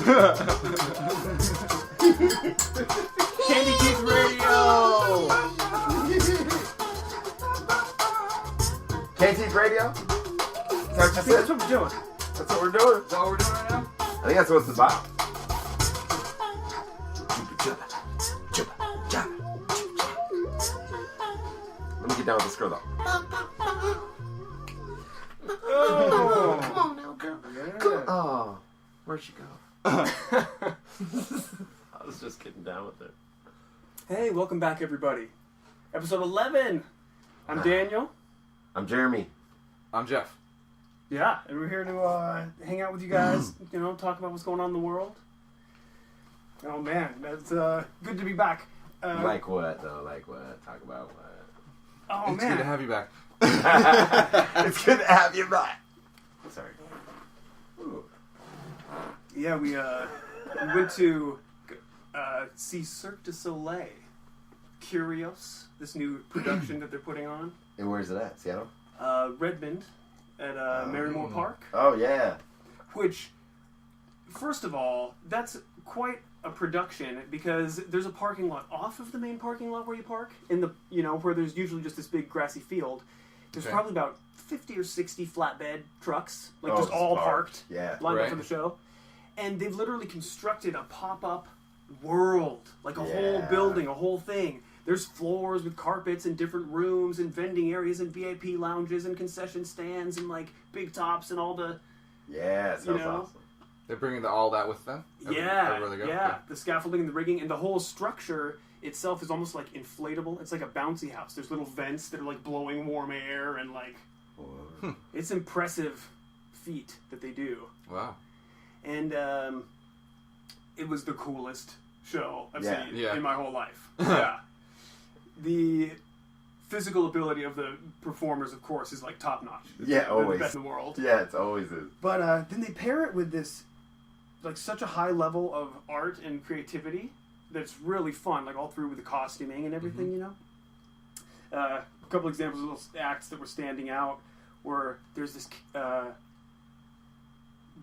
Candy Kids Radio! KT's Radio? Is that what you said? That's what we're doing. That's what we're doing? Is that what we're doing right now? I think that's what it's about. Let me get down with this girl though. Oh! Come on now, girl. Yeah. Come on. Oh, where'd she go? I was just getting down with it. Hey, welcome back, everybody. Episode 11. I'm Daniel. I'm Jeremy. I'm Jeff. Yeah, and we're here to hang out with you guys, talk about what's going on in the world. Oh, man, that's good to be back. Like what, though? Like what? Talk about what? Oh, It's man. good to have you back. It's good to have you back. Sorry. Ooh. Yeah, we went to see Cirque du Soleil. Curios, this new production that they're putting on. And where's it at? Seattle? Redmond at Merrimore Park. Oh, yeah. Which, first of all, that's quite a production because there's a parking lot off of the main parking lot where you park in the where there's usually just this big grassy field. There's probably about 50 or 60 flatbed trucks, just all parked, lined up for the show. And they've literally constructed a pop-up world, like a whole building, a whole thing. There's floors with carpets and different rooms and vending areas and VIP lounges and concession stands and like big tops and all the sounds awesome. They're bringing all that with them? Everywhere they go? Yeah. The scaffolding and the rigging and the whole structure itself is almost like inflatable. It's like a bouncy house. There's little vents that are like blowing warm air and like it's impressive feat that they do. Wow. And it was the coolest show I've seen in my whole life. Yeah. The physical ability of the performers, of course, is like top notch. Yeah, always. The best in the world. Yeah, it's always is. But then they pair it with this, like, such a high level of art and creativity that's really fun, like all through with the costuming and everything, A couple examples of those acts that were standing out were there's this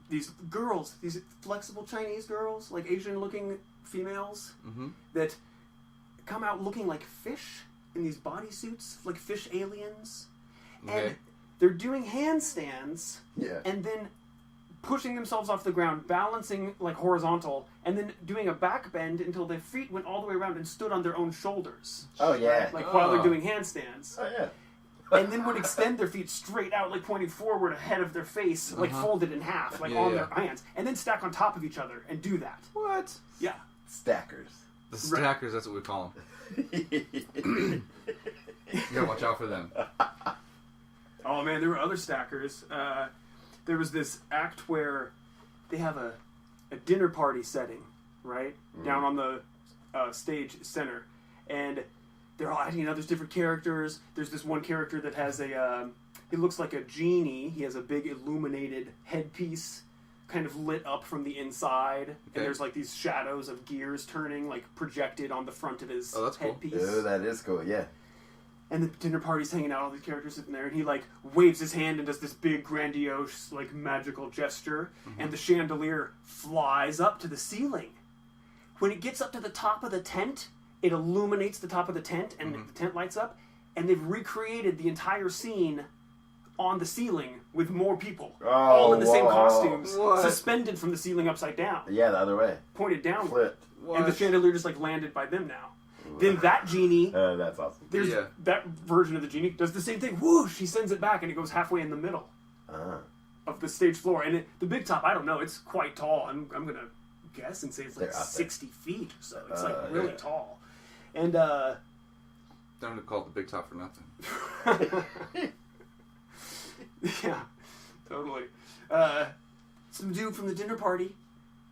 these girls, these flexible Chinese girls, like Asian-looking females, that come out looking like fish in these bodysuits, like fish aliens. Okay. And they're doing handstands and then pushing themselves off the ground, balancing like horizontal, and then doing a back bend until their feet went all the way around and stood on their own shoulders. Oh, yeah. Like while they're doing handstands. Oh, yeah. And then would extend their feet straight out, like pointing forward ahead of their face, like folded in half, like on their hands. And then stack on top of each other and do that. What? Yeah. Stackers. The stackers, that's what we call them. You gotta watch out for them. Oh, man, there were other stackers. There was this act where they have a dinner party setting, right? Down on the stage center. And they're all acting out. There's different characters. There's this one character that has he looks like a genie. He has a big illuminated headpiece kind of lit up from the inside. Okay. And there's like these shadows of gears turning, like projected on the front of his headpiece. Oh, that is cool, yeah. And the dinner party's hanging out, all these characters sitting there, and he like waves his hand and does this big grandiose like magical gesture, and the chandelier flies up to the ceiling. When it gets up to the top of the tent, it illuminates the top of the tent, and the tent lights up, and they've recreated the entire scene on the ceiling with more people, all in the same costumes, suspended from the ceiling upside down. Yeah, the other way. Pointed down. Flipped. And the chandelier just like landed by them now. Then that genie, that's awesome. there's that version of the genie does the same thing. Whoosh! He sends it back, and it goes halfway in the middle of the stage floor. And the big top, I don't know, it's quite tall. I'm gonna guess and say it's like 60 feet or so. It's like really tall. And don't call it the big top for nothing. Yeah, totally. Some dude from the dinner party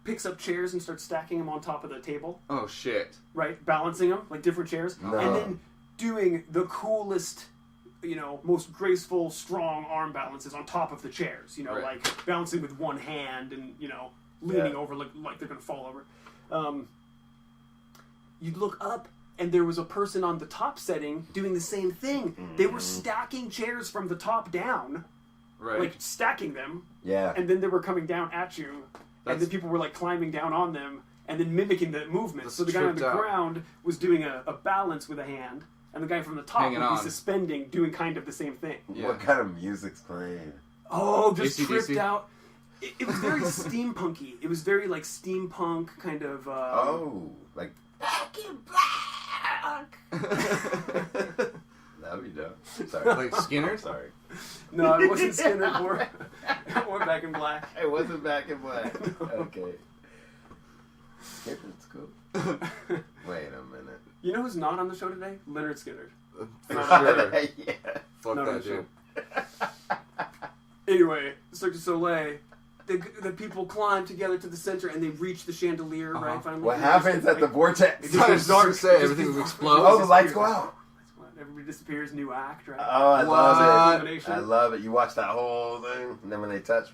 picks up chairs and starts stacking them on top of the table. Oh, shit. Right? Balancing them, like different chairs. No. And then doing the coolest, most graceful, strong arm balances on top of the chairs. Like balancing with one hand and, leaning over like they're going to fall over. You'd look up, and there was a person on the top setting doing the same thing. They were stacking chairs from the top down. Right. Like, stacking them. Yeah. And then they were coming down at you. and then people were like climbing down on them and then mimicking the movement. That's So the guy on the tripped out. ground was doing a balance with a hand, and the guy from the top Hanging would be on. suspending, doing kind of the same thing. Yeah. What kind of music's playing? Oh, just AC/DC? tripped out. It was very steampunky. It was very like steampunk kind of. Like Back in black. that'd be dope. Sorry, Like Skinner? Sorry, No, it wasn't Skinner or Back in Black. it wasn't Back in Black. Okay, Skinner's cool. Wait a minute. You know who's not on the show today? Leonard Skinner. For sure. Yeah. Fuck No, that no, dude. Anyway, Cirque du Soleil. The people climb together to the center and they reach the chandelier, right? Finally. What happens at the vortex? It just goes dark. To say, It just everything gets- explodes. Oh, the lights go out. Everybody disappears. New act, right? Oh, I What? love it. Illumination. I love it. You watch that whole thing, and then when they touch,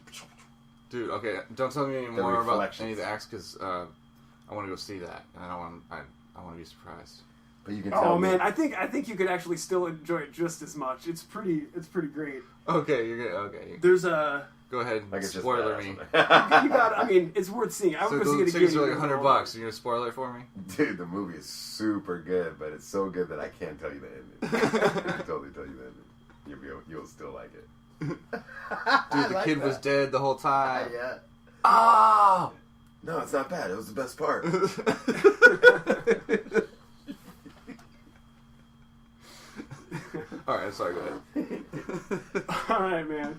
Dude, okay, don't tell me any The more about reflections. any of the acts because I want to go see that, and I want to be surprised. but you can tell Oh me. man, I think you could actually still enjoy it just as much. It's pretty great. Okay, you're good. Okay, There's a go ahead. Like it's just Spoiler badass. me. you got. I mean, it's worth seeing. I So would go see the it tickets again. are like $100. You're gonna spoil it for me? Dude, the movie is super good, but it's so good that I can't tell you the ending. I can totally tell you the ending. You'll still like it. Dude, the kid was dead the whole time. Yeah. Oh! No, it's not bad. It was the best part. All right, sorry. Go ahead. All right, man.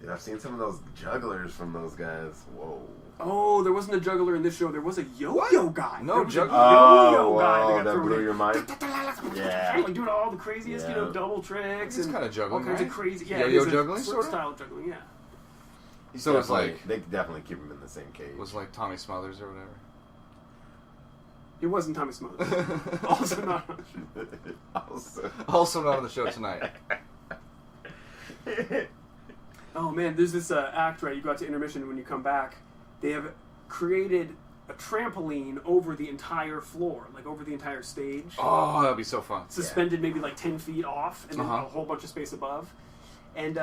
Dude, I've seen some of those jugglers from those guys. Whoa. Oh, there wasn't a juggler in this show. There was a yo-yo guy. No There was a juggler. yo-yo guy whoa, that got that thrown blew in. your mind? Yeah. Like doing all the craziest, Yeah. double tricks He's and kind of juggling, all kinds right? of crazy. Yeah, Yo-yo it is a juggling, sort sorta? of style of juggling. Yeah. So it's Definitely- like they definitely keep him in the same cage. was like Tommy Smothers or whatever. It wasn't Tommy Smothers. Also not. Also. Also not on the show tonight. Oh man, there's this act, right? You go out to intermission. When you come back, they have created a trampoline over the entire floor, like over the entire stage, Oh, that'd be so fun. suspended maybe like 10 feet off, and then Uh-huh. a whole bunch of space above. And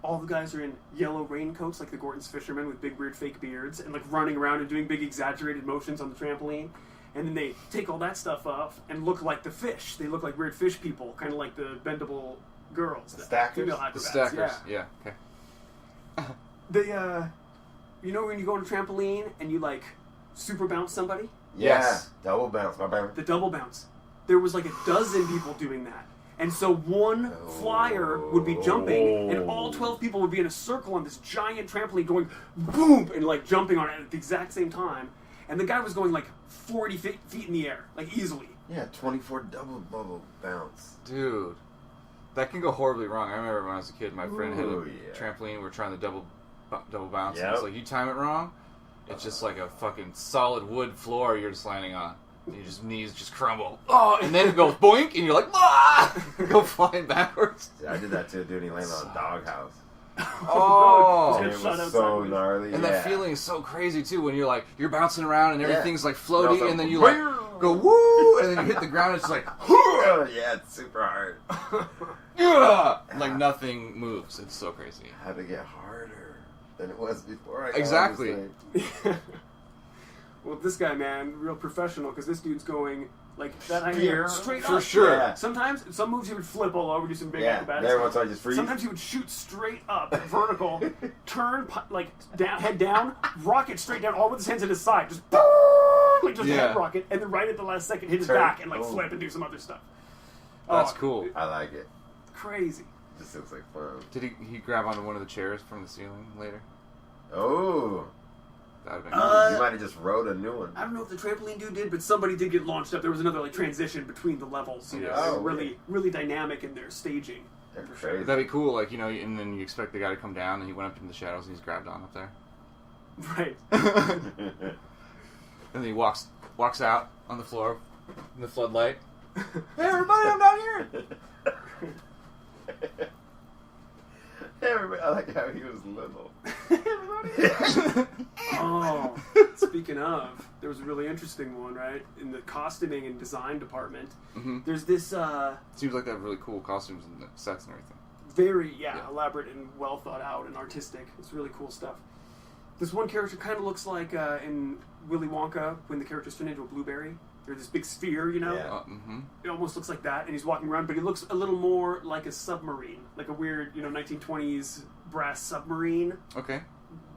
all the guys are in yellow raincoats, like the Gorton's fishermen, with big weird fake beards, and like running around and doing big exaggerated motions on the trampoline. And then they take all that stuff off and look like the fish. They look like weird fish people, kind of like the bendable girls, the Stackers? female The acrobats. stackers. Yeah. Yeah. Okay. They, you know when you go on a trampoline and you like super bounce somebody? Yeah. Yes. Double bounce. My bad. The double bounce. There was like a dozen people doing that. And so one flyer would be jumping, and all 12 people would be in a circle on this giant trampoline going boom, and like jumping on it at the exact same time. And the guy was going like 40 feet in the air, like easily. Yeah, 24 double bubble bounce. Dude, that can go horribly wrong. I remember when I was a kid, my friend had a Ooh, yeah. trampoline. We're trying to double bounce. And Yep. it's like you time it wrong, it's just like a fucking solid wood floor you're just landing on. And your knees just crumble. Oh, and then it goes boink, and you're like, ah! Go flying backwards. Yeah, I did that to a dude. He landed on a doghouse. Oh, no. It Just shot was out so sideways. gnarly. and yeah. that feeling is so crazy too when you're like you're bouncing around and everything's like floaty, also, and then you like go woo, and then you hit the ground. And it's like Oh, yeah, it's super hard. yeah, like nothing moves. It's so crazy. Had to get harder than it was before. I got Exactly. on this thing. Well, this guy, man, real professional, because this dude's going like that Spear. here, straight For up. sure. Yeah. Sometimes, some moves he would flip all over, do some big Yeah, acrobatics. there once I just freeze. Sometimes he would shoot straight up, vertical, turn like down, head down, rocket straight down, all with his hands at his side, just boom, like just a Yeah. head rocket, and then right at the last second hit his Turn. back and like Oh. flip and do some other stuff. That's Oh, cool. I like it. Crazy. Just looks like fun. Did he grab onto one of the chairs from the ceiling later? Oh. That would have been You might have just wrote a new one. I don't know if the trampoline dude did, but somebody did get launched up. There was another like transition between the levels. You know, Oh, They were really, weird. really dynamic in their staging. They're For sure. crazy. That'd be cool, like, you know, and then you expect the guy to come down, and he went up into the shadows, and he's grabbed on up there. Right. And then he walks out on the floor in the floodlight. Hey, everybody, I'm down here! Everybody, I like how he was little. Oh, speaking of, there was a really interesting one, right? In the costuming and design department, Mm-hmm. there's this Seems like they have really cool costumes and the sets and everything. very, Yeah. elaborate and well thought out and artistic. It's really cool stuff. This one character kind of looks like in Willy Wonka when the characters turn into a blueberry. They're this big sphere, you know? Yeah. It almost looks like that, and he's walking around, but he looks a little more like a submarine. Like a weird, 1920s brass submarine. Okay.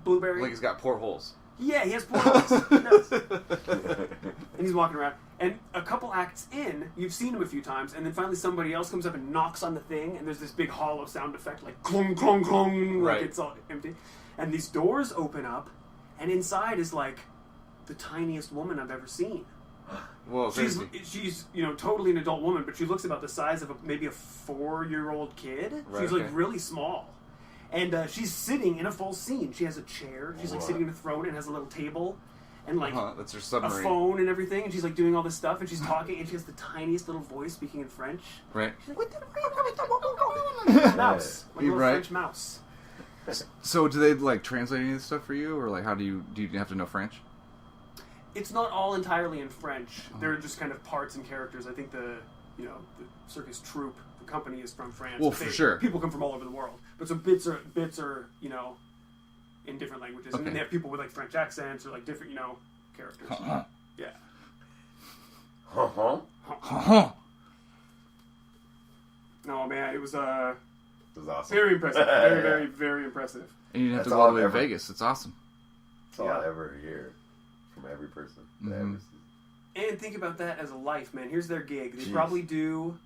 Blueberry. Like he's got portholes. Yeah, he has portholes. He does. And he's walking around. And a couple acts in, you've seen him a few times, and then finally somebody else comes up and knocks on the thing, and there's this big hollow sound effect, like clong, clong, clong, Right. like it's all empty. And these doors open up, and inside is like the tiniest woman I've ever seen. Whoa, crazy. She's totally an adult woman, but she looks about the size of maybe a 4-year-old kid. Right, She's okay. like really small. And she's sitting in a full scene. She has a chair. She's like sitting in a throne and has a little table. And like That's her a submarine. phone and everything, and she's like doing all this stuff, and she's talking, and she has the tiniest little voice speaking in French. Right. She's like, mouse, like a little Right. French mouse. So do they like translate any of this stuff for you, or like how do you have to know French? It's not all entirely in French. There are just kind of parts and characters. I think the circus troupe, the company is from France. Well, but for sure. People come from all over the world, but so bits are in different languages, and Okay. then they have people with like French accents or like different characters. Yeah. Oh man, it was It was awesome. very impressive. Very, very, very impressive. And you didn't have to That's go all the all way to ever. Vegas. It's awesome. That's all I ever hear from every person that ever sees. And think about that as a life, man. Here's their gig. They Jeez. probably do.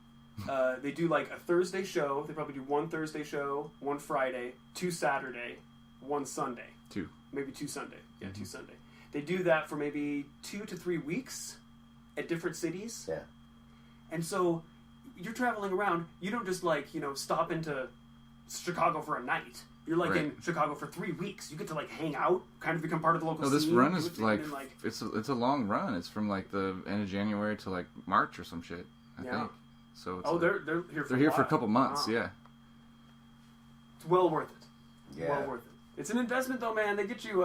They do like a Thursday show. They probably do one Thursday show, one Friday, 2 Saturday, 1 Sunday. 2. Maybe 2 Sunday. Yeah, 2 Sunday. They do that for maybe 2 to 3 weeks at different cities. Yeah. And so you're traveling around. You don't just stop into Chicago for a night. You're like Right. in Chicago for 3 weeks. You get to hang out, kind of become part of the local No, this scene. run do is a thing, like and then, it's a long run. It's from like the end of January to like March or some shit. I Yeah. think. So it's oh, like- they're here for they're a here for a while. couple months. Wow. Yeah. It's well worth it. Yeah. Well worth it. It's an investment though, man. They get you.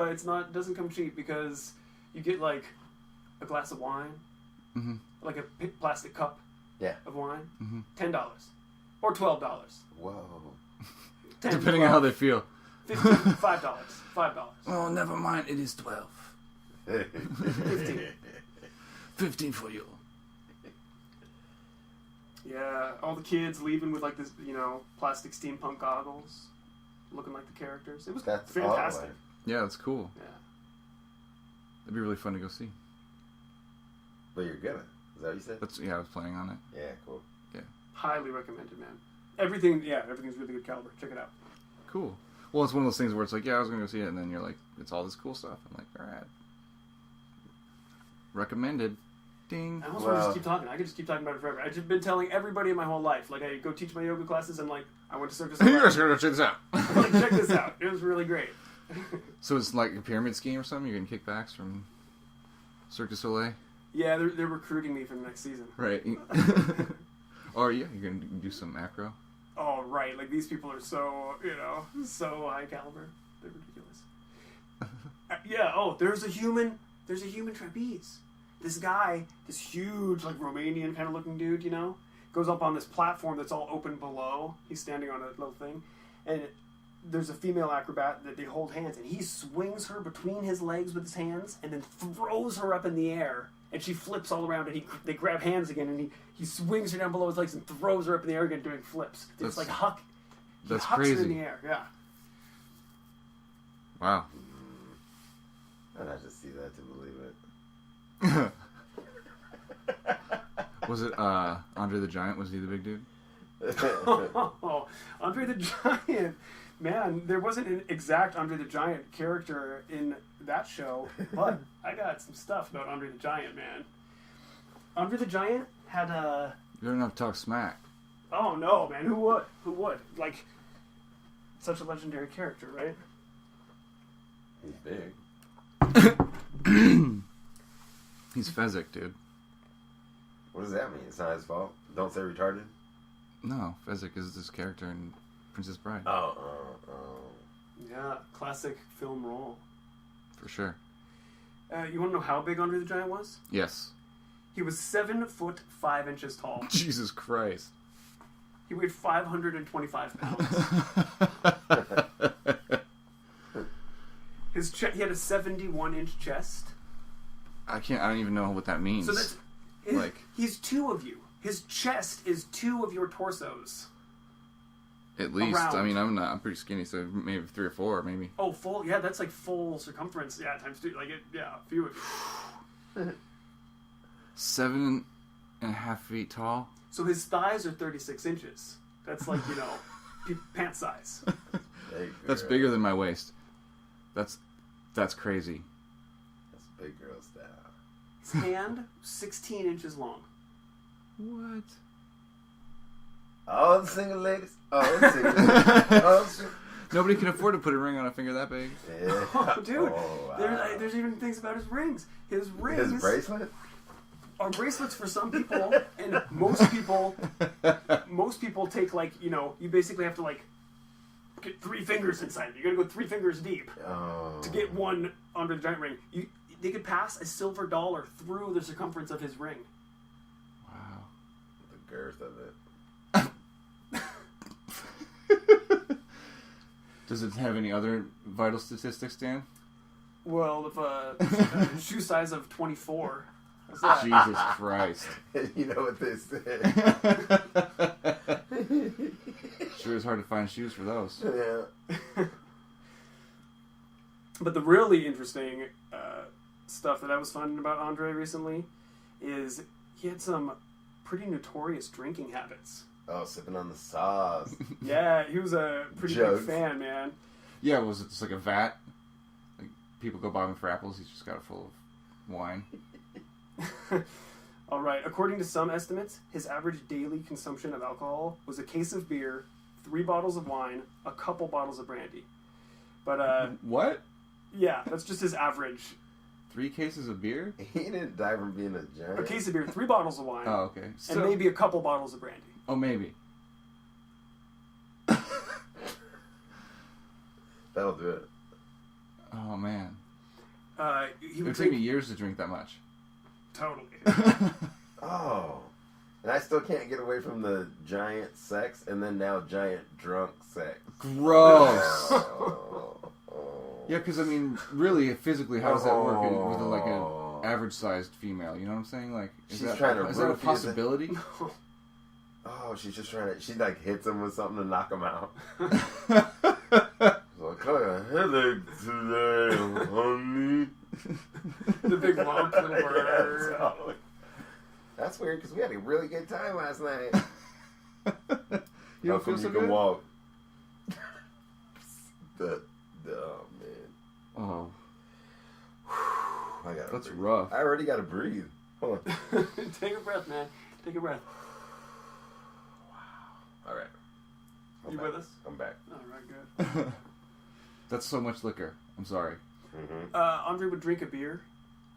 Doesn't come cheap because you get like a glass of wine, like a plastic cup Yeah. of wine, $10 or $12. Whoa. 10, Depending on how they feel. $15, $5. Oh, never mind. It is 12. 15. 15 for you. Yeah, all the kids leaving with like this, plastic steampunk goggles, looking like the characters. It was That's fantastic. all Yeah, that's cool. Yeah. It'd be really fun to go see. But you're gonna. Is that what you said? I was planning on it. Yeah, cool. Highly recommended, man. Everything's really good caliber. Check it out. Cool. Well, it's one of those things where it's like, yeah, I was gonna go see it, and then you're like, it's all this cool stuff. I'm like, all right. Recommended. Ding. I almost want to Well- just keep talking. I could just keep talking about it forever. I've just been telling everybody in my whole life. Like, I go teach my yoga classes, and like, I went to Circus You guys Soleil. gotta check this out. Like, check this out. It was really great. So it's like a pyramid scheme or something? You're getting kickbacks from Cirque du Soleil? Yeah, they're recruiting me for the next season. Right. Or yeah, you're gonna do some acro. Oh, right. Like, these people are so, so high caliber. They're ridiculous. Yeah, there's a human trapeze. This guy, this huge, like, Romanian kind of looking dude, goes up on this platform that's all open below. He's standing on a little thing. And there's a female acrobat that they hold hands, and he swings her between his legs with his hands and then throws her up in the air. And she flips all around, and they grab hands again, and he swings her down below his legs and throws her up in the air again, doing flips. It's That's- like huck. He that's hucks her crazy. in the air, yeah. Wow. I'd have to see that to believe it. Was it Andre the Giant? Was he the big dude? Oh, Andre the Giant. Man, there wasn't an exact Andre the Giant character in that show, but I got some stuff about Andre the Giant, man. Andre the Giant had a... You don't have to talk smack. Oh, no, man. Who would? Who would? Like, such a legendary character, right? He's big. He's Fezzik, dude. What does that mean? It's not his fault. Don't say retarded. No, Fezzik is this character in Princess Bride. Oh. Yeah, classic film role. For sure. You want to know how big Andre the Giant was? Yes. He was 7'5" tall. Jesus Christ. He weighed 525 pounds. He had a 71-inch chest. I don't even know what that means. So that's he's two of you. His chest is two of your torsos. At least. Around. I mean, I'm pretty skinny, so maybe 3 or 4, maybe. Oh, full? Yeah, that's like full circumference. Yeah, times 2. Like, a few of you. 7.5 feet tall. So his thighs are 36 inches. That's like, pant size. Hey, That's bigger than my waist. That's crazy. That's big girl style. His hand, 16 inches long. What? All the single ladies. All the single ladies. Nobody can afford to put a ring on a finger that big. Yeah. Oh, dude. Oh, wow. There's even things about his rings. His rings His bracelet? are bracelets for some people, and most people take, like, you basically have to, like, get 3 fingers inside. You gotta go 3 fingers deep to get one under the giant ring. They could pass a silver dollar through the circumference of his ring. Wow. The girth of it. Does it have any other vital statistics, Dan? Well, if a shoe size of 24. What's that? Jesus Christ. You know what they say. Sure is hard to find shoes for those. Yeah. But the really interesting stuff that I was finding about Andre recently is he had some pretty notorious drinking habits. Oh, sipping on the sauce. Yeah, he was a pretty Jokes. big fan, man. Yeah, was it just like a vat? Like people go buy him for apples, he's just got it full of wine. All right, according to some estimates, his average daily consumption of alcohol was a case of beer, 3 bottles of wine, a couple bottles of brandy. But, What? yeah, that's just his average. 3 cases of beer? He didn't die from being a giant. A case of beer, 3 bottles of wine, Oh, okay. and So, maybe a couple bottles of brandy. oh, maybe. That'll do it. Oh, man. He It would would take me drink... years to drink that much. Totally. Oh. And I still can't get away from the giant sex and then now giant drunk sex. Gross. Oh. Yeah, because, I mean, really, physically, how does that work with, like, an Oh. average-sized female? You know what I'm saying? Like, is She's that, trying to is that a roof you to- possibility? Oh, she's just trying to... She, like, hits him with something to knock him out. Like, I got a headache today, honey. The big lump, little bird. Yeah, so- That's weird, because we had a really good time last night. You don't feel so you good? can walk. Oh, man. Oh, I gotta that's breathe. rough. I already gotta breathe. Hold on. Take a breath, man. Take a breath. All right. I'm You back. with us? I'm back. All right, good. That's so much liquor. I'm sorry. Mm-hmm. Andre would drink a beer,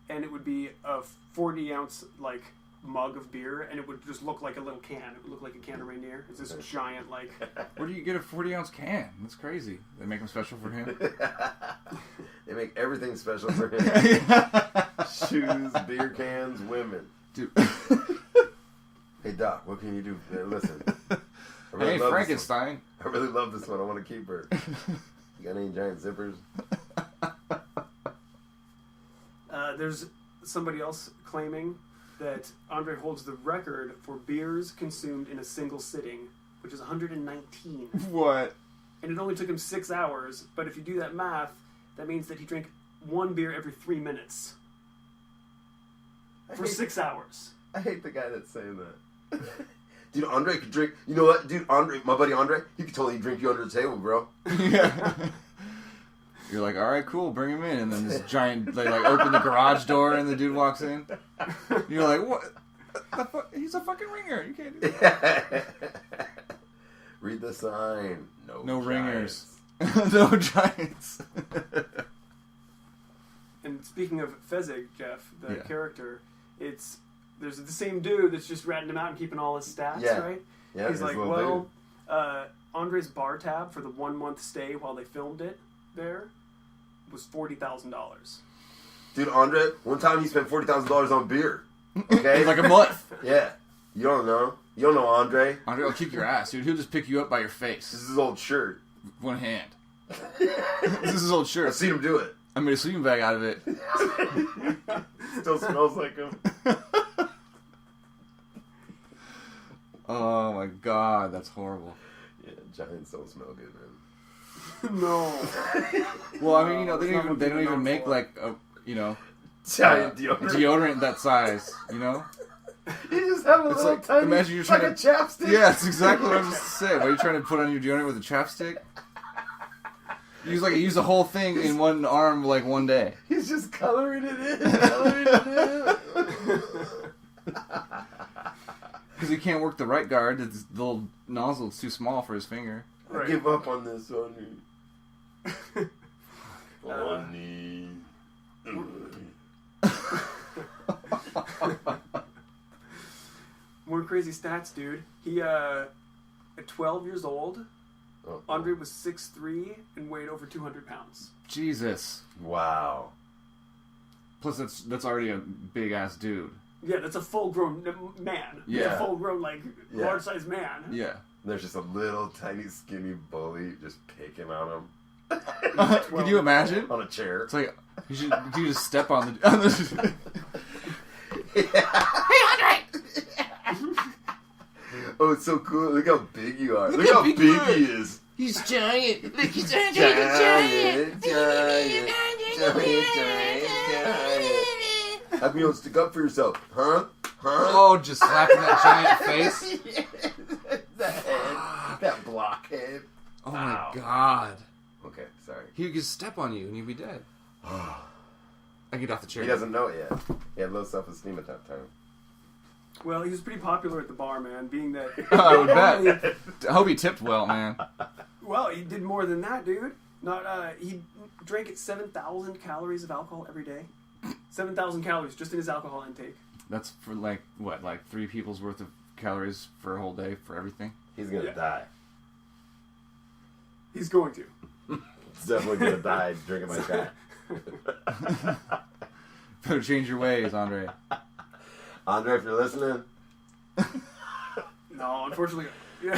and it would be a 40-ounce, like, mug of beer, and it would just look like a little can. It would look like a can of Rainier. It's this giant, like... Where do you get a 40-ounce can? That's crazy. They make them special for him. They make everything special for him. Shoes, beer cans, women. Dude. Hey, Doc, what can you do? Listen. I Hey, love this Frankenstein. one. I really love this one. I want to keep her. You got any giant zippers? There's somebody else claiming that Andre holds the record for beers consumed in a single sitting, which is 119. What? And it only took him 6 hours, but if you do that math, that means that he drank 1 beer every 3 minutes. For 6 hours. I hate the guy that's saying that. Dude, Andre could drink. You know what? Dude, Andre, my buddy Andre, he could totally drink you under the table, bro. Yeah. You're like, all right, cool, bring him in. And then this giant, they like open the garage door and the dude walks in. You're like, what? He's a fucking ringer. You can't do that. Read the sign. No ringers. giants. No giants. And speaking of Fezzik, Jeff, the Yeah. character, there's the same dude that's just ratting him out and keeping all his stats, Yeah. right? Yeah, He's this like, little well, Andre's bar tab for the 1 month stay while they filmed it there was $40,000. dude, Andre, one time he spent $40,000 on beer. Okay? It's like a month. Yeah. You don't know. You don't know Andre. Andre will kick your ass, dude. He'll just pick you up by your This face. is his old shirt. One hand. This is his old I've shirt. seen him do it. I made a sleeping bag out of it. Still smells like him. Oh my god, that's horrible. Yeah, giants don't smell good, man. No. Well, I mean, you know, It's they not don't what even people are make known like a, you know, Giant deodorant. deodorant that size, you know? You just have a It's little like, tiny, imagine you're like trying a chapstick. Yeah, that's exactly what I was just saying. Why are you trying to put on your deodorant with a chapstick? Use the whole thing in one arm like one day. He's just coloring it in. Coloring it in. Because he can't work the right guard. The little nozzle's too small for his finger. I give up on this, Sonny. Sonny. More crazy stats, dude. He, at 12 years old, Andre was 6'3" and weighed over 200 pounds. Jesus. Wow. Plus, that's already a big ass dude. Yeah, that's a full-grown man. He's Yeah. a full-grown, like, Yeah. large-sized man. Yeah. There's just a little tiny skinny bully just picking on him. Could you imagine? On a chair. It's like you just step on the. Oh, it's so cool. Look how big you are. Look how big he is. He's giant. Look, he's giant. Giant. Have you stick up for yourself, huh? Oh, just slapping that giant face. That head. That blockhead. Oh Wow. my god. Okay, sorry. He could step on you and you'd be dead. I get off the chair. He doesn't know it yet. He had low self-esteem at that time. Well, he was pretty popular at the bar, man, being that... I would bet. I hope he tipped well, man. Well, he did more than that, dude. He drank at 7,000 calories of alcohol every day. 7,000 calories just in his alcohol intake. That's for like 3 people's worth of calories for a whole day for everything. He's gonna die. He's going to. He's definitely gonna die drinking my shot. Better change your ways, Andre. Andre, if you're listening. No, unfortunately. Yeah.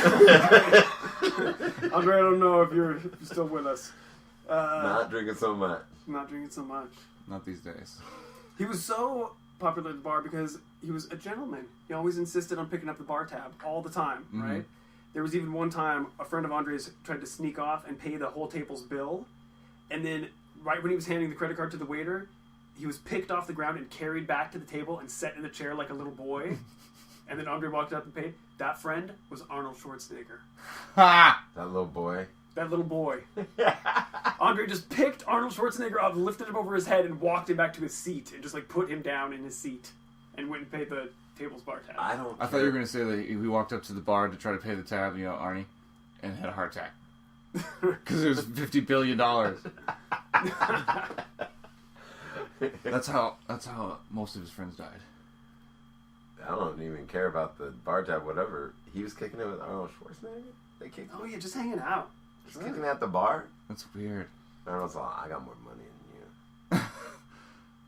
Andre, I don't know if you're still with us. Not drinking so much. Not drinking so much. Not these days. He was so popular at the bar because he was a gentleman. He always insisted on picking up the bar tab all the time, right? There was even one time a friend of Andre's tried to sneak off and pay the whole table's bill, and then right when he was handing the credit card to the waiter, he was picked off the ground and carried back to the table and set in the chair like a little boy. And then Andre walked up and paid. That friend was Arnold Schwarzenegger. Ha! That little boy. That little boy. Andre just picked Arnold Schwarzenegger up, lifted him over his head, and walked him back to his seat, and just like put him down in his seat, and went and paid the table's bar tab. I don't. I thought you were going to say that he walked up to the bar to try to pay the tab, you know, Arnie, and had a heart attack. Because it was $50 billion. That's how most of his friends died. I don't even care about the bar tab, whatever. He was kicking it with Arnold Schwarzenegger? They kicked Oh yeah, just hanging out. He's kicking at the bar? That's weird. Arnold's like, I got more money than you.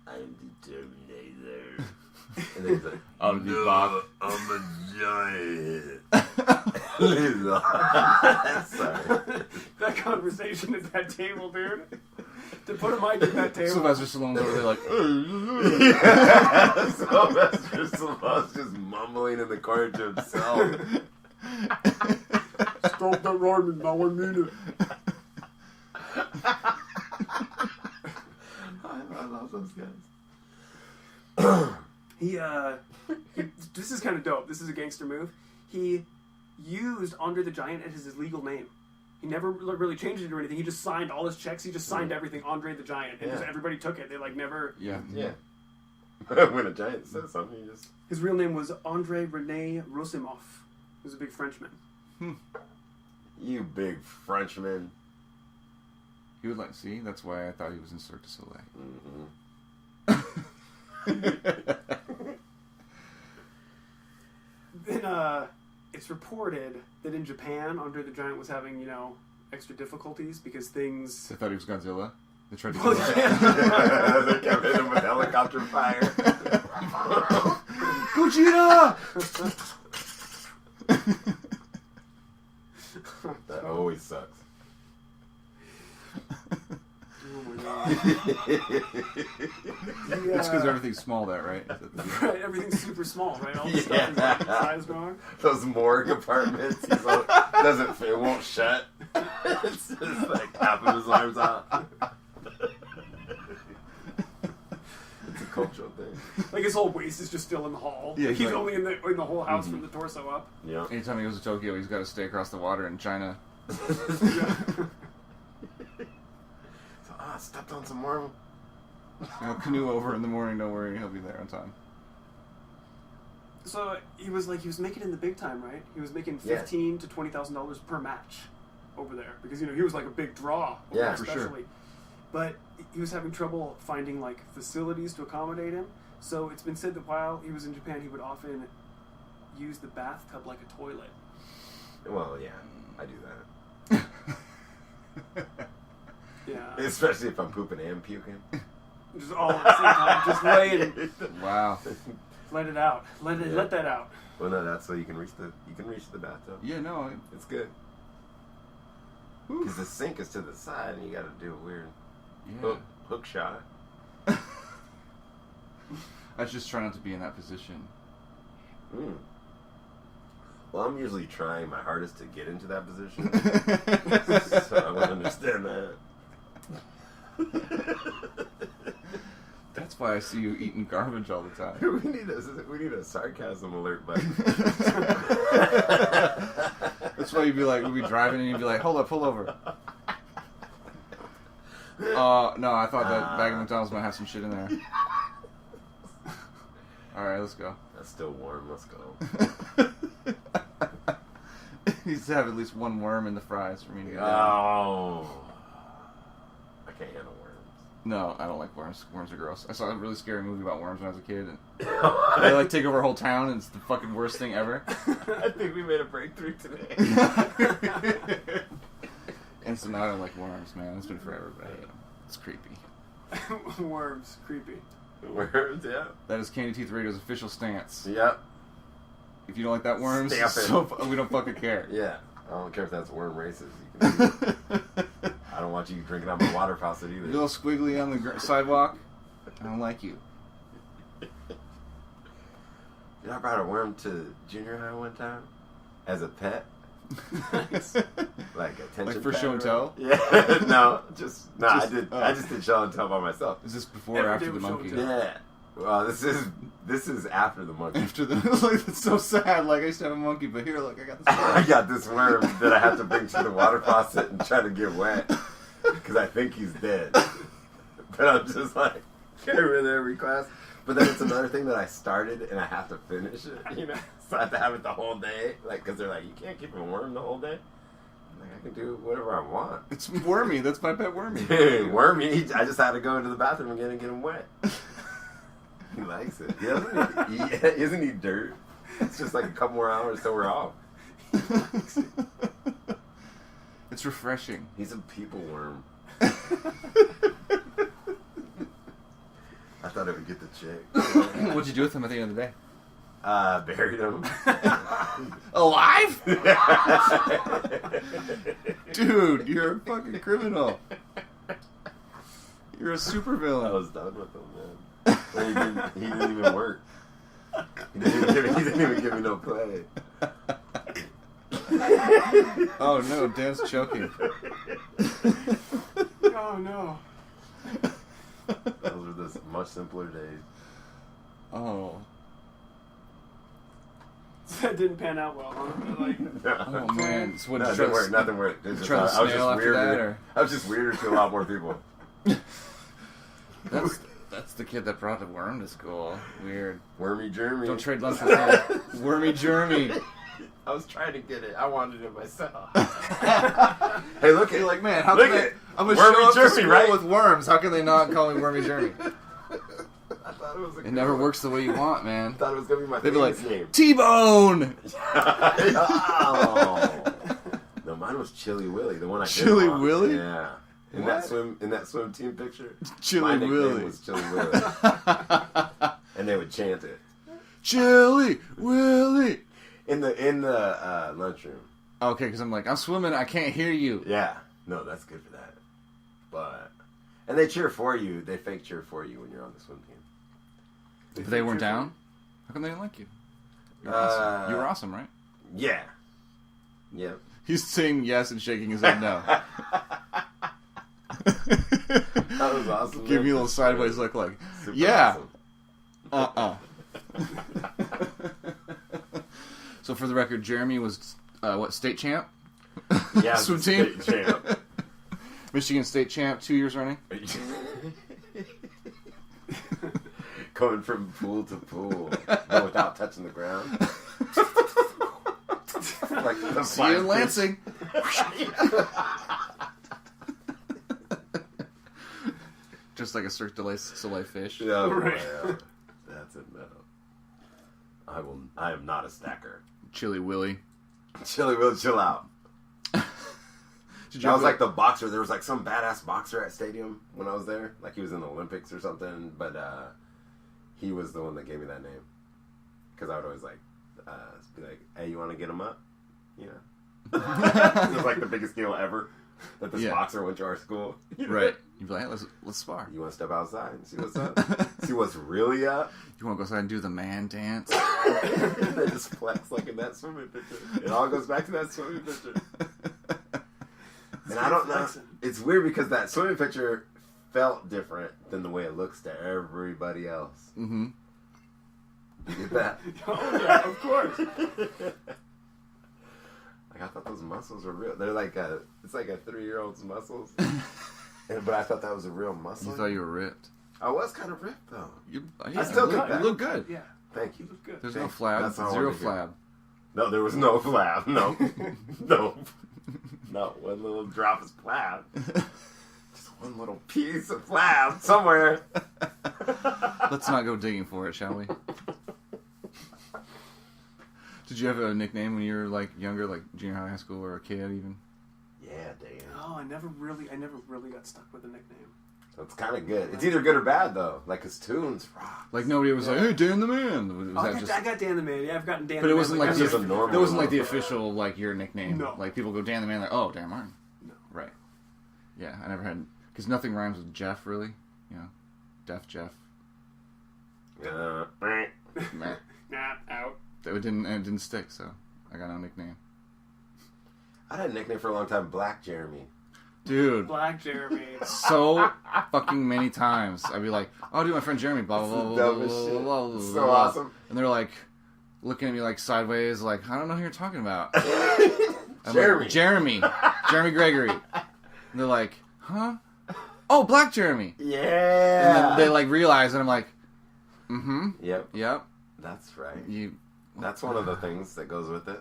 I'm the Terminator. And then he's like, I'll be back. I'm a giant. Sorry. That conversation at that table, dude. To put a mic at that table. Sylvester Stallone's over there like, Yeah. Sylvester Stallone's just mumbling in the corner to himself. Stop that rhyming, now I mean it. I love those guys. He this is kind of dope. This is a gangster move. He used Andre the Giant as his legal name. He never really changed it or anything. He just signed all his checks. He just signed everything Andre the Giant. And just everybody took it. They like never... yeah. Yeah. When a giant says something, you just... His real name was Andre Rene Rosimov. He was a big Frenchman. You big Frenchman. He would like, see, that's why I thought he was in Cirque du Soleil. Then it's reported that in Japan, Andre the Giant was having, you know, extra difficulties because things... I thought he was Godzilla. They tried to Well, kill him. yeah. They kept hitting him with helicopter fire. Gogeta! That always sucks. Oh my god. That's because everything's small there, right? Right, everything's super small, right? All the stuff is like size wrong. Those morgue apartments, doesn't fit, it won't shut. It's just like half of his arms out. It's a cultural thing. Like his whole waist is just still in the hall. Yeah, He's like, only in the whole house from the torso up. Yeah. Anytime he goes to Tokyo, he's got to stay across the water in China. Yeah. So, I stepped on some marble. He'll canoe over in the morning. Don't worry, he'll be there on time. So he was making in the big time, right? He was making $15,000 to $20,000 per match over there because he was like a big draw. Over there, for especially. sure. But he was having trouble finding like facilities to accommodate him. So it's been said that while he was in Japan, he would often use the bathtub like a toilet. Well, yeah, I do that. Yeah. Especially if I'm pooping and puking. Just all at the same time, just lay and Wow. let it out. Let that out. Well, no, that's so you can reach the bathtub. Yeah, no. It's good. Because the sink is to the side, and you got to do a weird hook shot. I just try not to be in that position. Mm. Well, I'm usually trying my hardest to get into that position, so I would understand that. That's why I see you eating garbage all the time. we need a sarcasm alert button. That's why you'd be like, we'd be driving and you'd be like, hold up, pull over. No, I thought that bag of McDonald's might have some shit in there. Alright, let's go. That's still warm. Let's go. He needs to have at least one worm in the fries for me to get down. Oh, I can't handle worms. No, I don't like worms. Worms are gross. I saw a really scary movie about worms when I was a kid. And they like take over a whole town and it's the fucking worst thing ever. I think we made a breakthrough today. And so now I don't like worms, man. It's been forever, but I hate them. It's creepy. Worms, creepy. Worms, yeah. That is Candy Teeth Radio's official stance. Yep. If you don't like that worms, Stamp it. we don't fucking care. Yeah. I don't care if that's worm racist. You can I don't want you drinking out my water faucet either. Little squiggly on the sidewalk. I don't like you. You know, I brought a worm to junior high one time as a pet. Nice. Like attention. Like for pet show and or tell? whatever. Yeah. No, I did. Oh. I just did show and tell by myself. Is this before or after the monkey? Yeah. Well, this is after the monkey. After the like, it's so sad. Like I used to have a monkey, but here, look, I got this. I got this worm that I have to bring to the water faucet and try to get wet because I think he's dead. But I'm just like, get rid of every class. But then it's another thing that I started and I have to finish it, you know? So I have to have it the whole day. Like, because they're like, you can't keep a worm the whole day. I'm like, I can do whatever I want. It's Wormy. That's my pet Wormy. Wormy, I just had to go into the bathroom again and get him wet. He likes it. He doesn't need dirt. It's just like a couple more hours till we're off. It's refreshing. He's a people worm. I thought it would get the chick. What'd you do with him at the end of the day? Buried him. Alive? Dude, you're a fucking criminal. You're a I supervillain. was done with him, man. He didn't even work. He didn't even give me no play. Oh no, Dan's choking. Oh no. Those were the much simpler days. Oh. That didn't pan out well, huh? Like, Oh man. So what, No, did you nothing worked. It's just, try to I was snail just after that, weirder. or? I was just weirder to a lot more people. That's the kid that brought the worm to school. Weird. Wormy Jeremy. Don't trade lunch with him. Wormy Jeremy. I was trying to get it. I wanted it myself. Hey, look at You're like, man, how look can at I'm gonna Wormy show up to Jeremy, school right? with worms. How can they not call me Wormy Jeremy? I thought it was. It never works the way you want, man. I thought it was gonna be my They'd be like, name. T-Bone. Oh. No, mine was Chili Willy, the one I did Chili want. Willy? Yeah. In What? that swim team picture, Chili my nickname Willy. was Chili Willy, and they would chant it Chili Willy. in the lunchroom. Okay, because I'm like, I'm swimming. I can't hear you. Yeah, no, that's good for that. But And they cheer for you. They fake cheer for you when you're on the swim team. But they weren't down? How come they didn't like you? You were awesome. You were awesome, right? Yeah. Yep. He's saying yes and shaking his head no. That was awesome. Give me a little sideways look like, Super yeah. awesome. So for the record, Jeremy was, state champ? Yeah, Swim team? state champ. Michigan state champ, 2 years running? Going from pool to pool, but without touching the ground. Like the See you in Lansing. Just like a Cirque du Soleil fish. Oh, Right. wow. That's it, no. I am not a stacker. Chili Willy. Chili will chill out. Did That was like the boxer. There was like some badass boxer at stadium when I was there. Like he was in the Olympics or something. But he was the one that gave me that name. Because I would always like be like, hey, you want to get him up? You know? It was like the biggest deal ever that this boxer went to our school. You know? Right. You'd be like, hey, let's spar. You want to step outside and see what's up? See what's really up? You want to go outside and do the man dance? They just flex like in that swimming picture. It all goes back to that swimming picture. And I don't know. It's weird because that swimming picture felt different than the way it looks to everybody else. Mm-hmm. You get that? Oh yeah, of course. Like I thought those muscles were real. They're like it's like a 3-year-old's muscles. But I thought that was a real muscle. You thought you were ripped. I was kind of ripped though. I still look, get you look good. Yeah, Thank you. you look good. There's Thank no flab. That's all I Zero wanted to hear. flab. No, there was no flab. No. No. Not one little drop of flab. Just one little piece of flab somewhere. Let's not go digging for it, shall we? Did you have a nickname when you were like younger, like junior high, high school, or a kid even? Yeah, damn. Oh, I never really got stuck with a nickname. So it's kind of good. It's either good or bad though. Like his tunes rock. Like nobody was like, "Hey, Dan the Man." Was that just... I got Dan the Man. Yeah, I've gotten Dan. But the it Man, wasn't like That's the, just a normal it wasn't like one. the official like your nickname. No. Like people go Dan the Man, like, oh, Dan Martin. No. Right. Yeah, I never had, because nothing rhymes with Jeff really. You know, Def Jeff. Meh. Nah, out. It didn't stick, so I got no nickname. I had a nickname for a long time, Black Jeremy. Dude, Black Jeremy. so fucking many times I'd be like, "Oh, dude, my friend Jeremy." Blah blah blah blah Dumbest blah shit. blah blah. So blah. awesome. And they're like looking at me like sideways, like, "I don't know who you're talking about." I'm Jeremy. like, Jeremy Gregory. And they're like, "Huh? Oh, Black Jeremy." Yeah. And then they like realize, and I'm like, "Mm-hmm. Yep. That's right. You." That's one of the things that goes with it.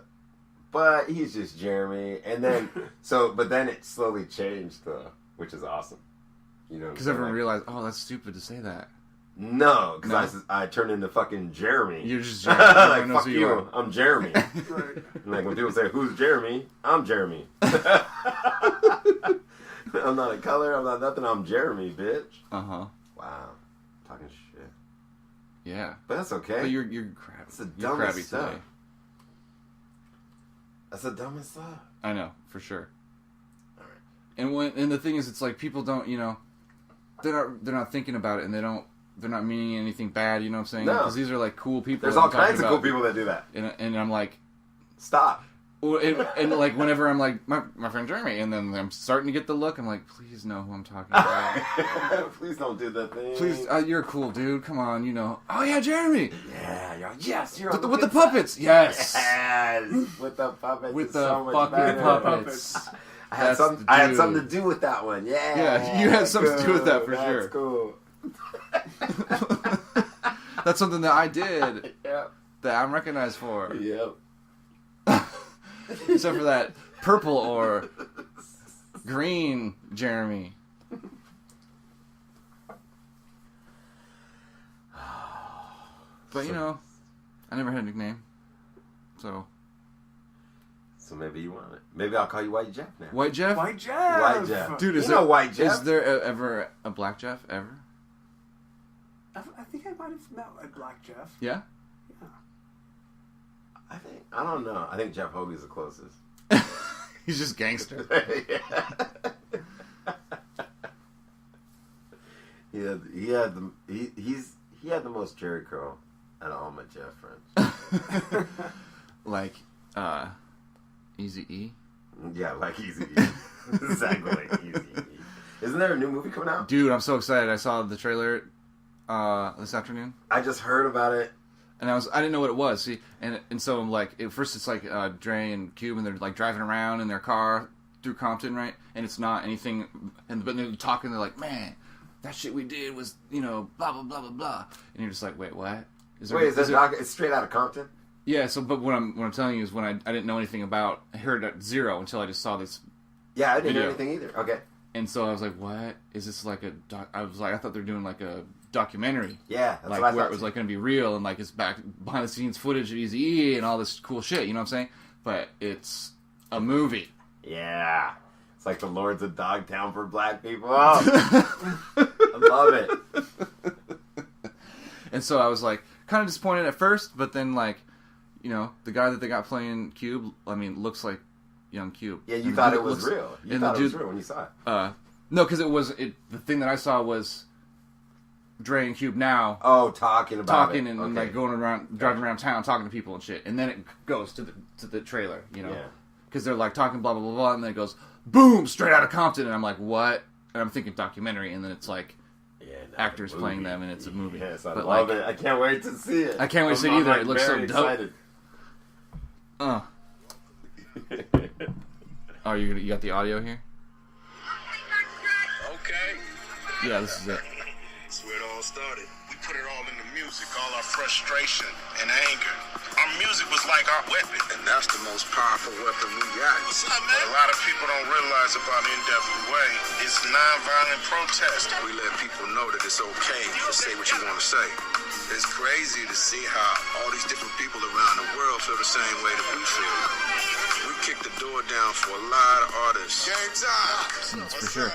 But he's just Jeremy. And then, but then it slowly changed, though, which is awesome. You know, Because everyone realized, oh, that's stupid to say that. No, because I turned into fucking Jeremy. You're just Jeremy. Like, Everyone knows fuck who you, you are. I'm Jeremy. Right. And like when people say, who's Jeremy? I'm Jeremy. I'm not a color, I'm not nothing, I'm Jeremy, bitch. Uh-huh. Wow. Talking shit. Yeah. But that's okay. But you're crabby. It's the You're dumbest crabby stuff. today. That's the dumbest stuff. I know, for sure. All right. And the thing is, it's like people don't, you know, they're not thinking about it, and they're not meaning anything bad. You know what I'm saying? No. Because these are like cool people. There's that all I'm talking kinds of cool about. people that do that. And I'm like, Stop. well, and like whenever I'm like my friend Jeremy, and then I'm starting to get the look, I'm like, please know who I'm talking about. Please don't do that thing. Please, you're a cool dude. Come on, you know. Oh yeah, Jeremy. Yeah, yes, you're With on the good puppets, yes. Yes, with the puppets. With it's the so much fucking better. puppets. I had That's the I had dude. something to do with that one. Yeah, Yeah, you had something to do with that for That's sure. Cool. That's something that I did Yep. that I'm recognized for. Yep. Except for that purple or green Jeremy. But you know, I never had a nickname. So maybe you want it. Maybe I'll call you White Jeff now. White Jeff? White Jeff. White Jeff. Dude, is you know White Jeff? Is there ever a Black Jeff ever? I think I might have met a Black Jeff. Yeah? Yeah. I don't know. I think Jeff Hogan's the closest. He's just gangster. Yeah. He had the most Jerry curl out of all my Jeff friends. Like, Easy E? Yeah, like Easy E. Exactly like Easy E. Isn't there a new movie coming out? Dude, I'm so excited. I saw the trailer this afternoon. I just heard about it. And I didn't know what it was. See, and so I'm like, at first it's like Dre and Cube, and they're like driving around in their car through Compton, right? And it's not anything. But they're talking. They're like, man, that shit we did was, blah blah blah blah blah. And you're just like, wait, what? Is it's straight out of Compton? Yeah. So, but what I'm telling you is when I didn't know anything about. I heard at zero until I just saw this. Yeah, I didn't video. know anything either. Okay. And so I was like, what is this like a? I thought they were doing like a documentary. Yeah, that's like what I where thought. it was like going to be real and like it's back behind the scenes footage of Eazy-E and all this cool shit. You know what I'm saying? But it's a movie. Yeah, it's like the Lords of Dogtown for black people. Oh, I love it. And so I was like kind of disappointed at first, but then like, the guy that they got playing Cube, I mean, looks like young Cube. Yeah, you thought it was real. You thought it was real when you saw it. No, because the thing that I saw was Dre and Cube now. Oh, talking and okay. like going around, driving around town, talking to people and shit. And then it goes to the trailer, Yeah. Because they're like talking blah blah blah blah, and then it goes boom straight out of Compton, and I'm like, what? And I'm thinking documentary, and then it's like actors playing them, and it's a movie. Yes, I but love it. I can't wait to see it. I can't wait to see it either. It looks so dope. Excited. Oh, you got the audio here? Okay. Yeah, this is it. That's where it all started. We put it all in the music, all our frustration and anger. Our music was like our weapon. And that's the most powerful weapon we got. What's up, man? What a lot of people don't realize about NWA is nonviolent protest. We let people know that it's okay to say what you want to say. It's crazy to see how all these different people around the world feel the same way that we feel. We kicked the door down for a lot of artists. Game time. That's for sure.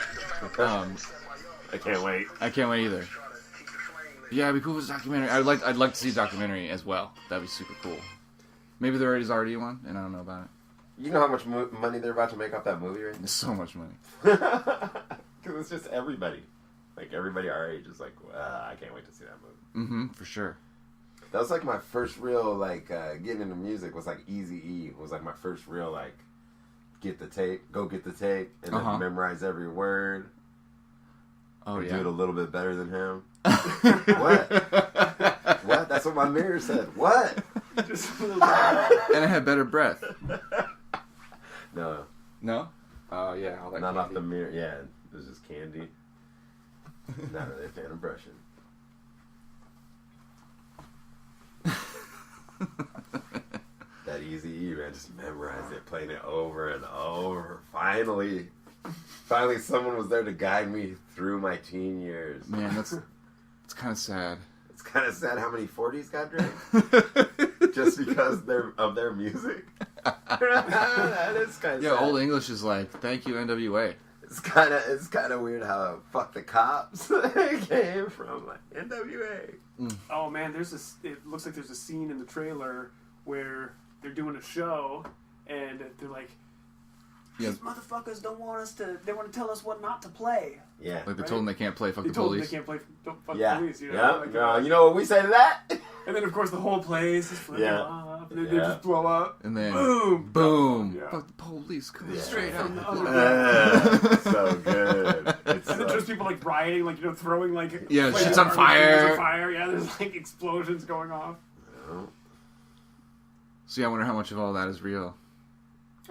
I can't wait. I can't wait either. Yeah, it'd be cool if it's a documentary. I'd like to see a documentary as well. That'd be super cool. Maybe there is already one, and I don't know about it. You know how much money they're about to make off that movie right now? There's so much money. Because it's just everybody. Like, everybody our age is like, I can't wait to see that movie. Mm-hmm, for sure. That was like my first real, like, getting into music was like Eazy-E. Was like my first real, like, go get the tape, and then memorize every word. Oh, or yeah. do it a little bit better than him. What? What? That's what my mirror said. What? Just a little bit. And it had better breath. No. No? Oh, yeah. All that Not candy. off the mirror. Yeah, it was just candy. Not really a fan of brushing. That Eazy-E, man, just memorized it, playing it over and over. Finally, someone was there to guide me through my teen years. Man, it's kind of sad. It's kind of sad how many 40s got drank just because of their music. That is kind of Yeah, sad. Old English is like, thank you, NWA. It's kind of weird how fuck the cops came from like NWA. Oh man, it looks like there's a scene in the trailer where they're doing a show and they're like, these motherfuckers they want to tell us what not to play. Yeah. Like they told them they can't play Fuck They the told them Police. they can't play Fuck Yeah. the Police. You know? Yeah. Like, No, you know what we say to that? and then of course the whole place is flipping Yeah. off. And they just blow up. And then, boom. boom. Yeah. Fuck the police coming Yeah. straight From out. the underground. So good. It's And then just people like rioting, like, throwing like Yeah, flaming shit's on garbage fire. cans on fire. Yeah, there's like explosions going off. So yeah, I wonder how much of all that is real.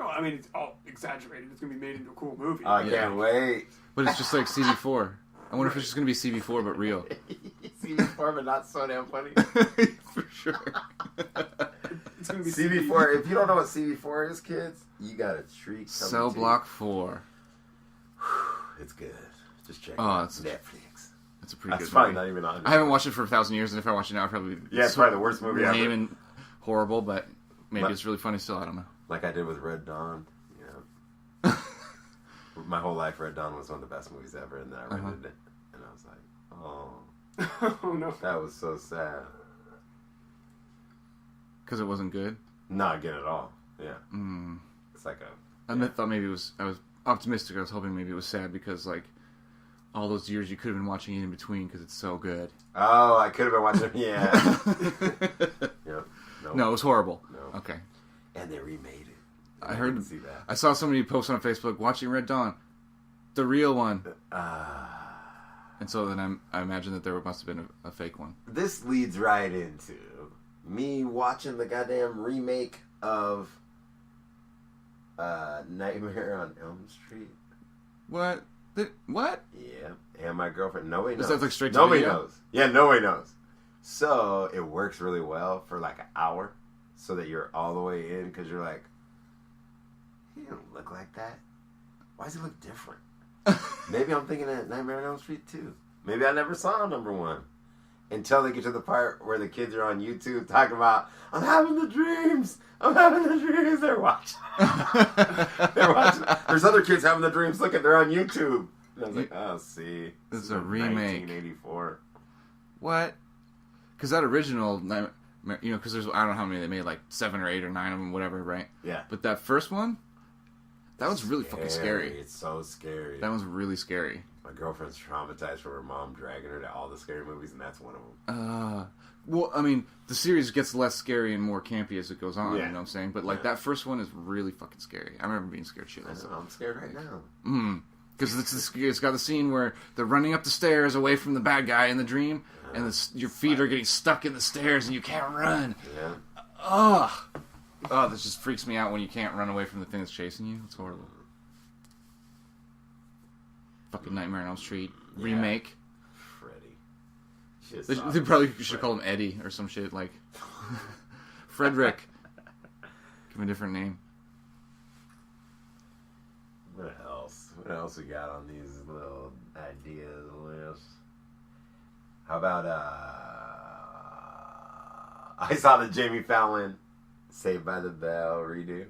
Oh, I mean, it's all exaggerated. It's gonna be made into a cool movie. I can't wait. But it's just like CB4. I wonder if it's just going to be CB4 but real. CB4, but not so damn funny. For sure. It's gonna be CB4. If you don't know what CB4 is, kids, you got a treat coming Cell to Block 4. you. It's good. Just check it Oh, out. it's Netflix. It's a pretty That's good probably movie. not even on. I haven't watched it for 1,000 years, and if I watch it now, I'd probably Yeah, it's probably the worst movie ever. lame and horrible, but maybe it's really funny still. I don't know. Like I did with Red Dawn. My whole life, Red Dawn was one of the best movies ever, and then I rented it, and I was like, oh, Oh no. that was so sad. Because it wasn't good? Not good at all. Yeah. It's like I thought maybe it was... I was optimistic. I was hoping maybe it was sad because, like, all those years you could have been watching it in between because it's so good. Oh, I could have been watching. Yeah. Yep. Nope. No, it was horrible. No. Okay. And they remade it. I heard. didn't see that. I saw somebody post on Facebook watching Red Dawn, the real one. And so then I imagine that there must have been a fake one. This leads right into me watching the goddamn remake of Nightmare on Elm Street. What? What? Yeah. And my girlfriend, nobody knows. Is that like straight to Nobody video? knows. Yeah, nobody knows. So it works really well for like an hour so that you're all the way in because you're like, he don't look like that. Why does he look different? Maybe I'm thinking of Nightmare on Elm Street too. Maybe I never saw number one. Until they get to the part where the kids are on YouTube talking about, I'm having the dreams. I'm having the dreams. They're watching. They're watching. There's other kids having the dreams. Look at, they're on YouTube. And I was like, oh, see. This is a remake. 1984. What? Because that original, because there's, I don't know how many they made, like 7 or 8 or 9 of them, whatever, right? Yeah. But that first one, that was really fucking scary. It's so scary. That was really scary. My girlfriend's traumatized from her mom dragging her to all the scary movies, and that's one of them. Well, I mean, the series gets less scary and more campy as it goes on, Yeah. you know what I'm saying? But, like, that first one is really fucking scary. I remember being scared shitless. I'm scared right now. Because it's got the scene where they're running up the stairs away from the bad guy in the dream, and your feet are getting stuck in the stairs and you can't run. Yeah. Oh, this just freaks me out when you can't run away from the thing that's chasing you. It's horrible. Fucking Nightmare on Elm Street remake. Freddy. They probably should have called him Eddie or some shit like Frederick. Give him a different name. What else? What else we got on these little ideas lists? How about I saw the Jamie Fallon Saved by the Bell redo.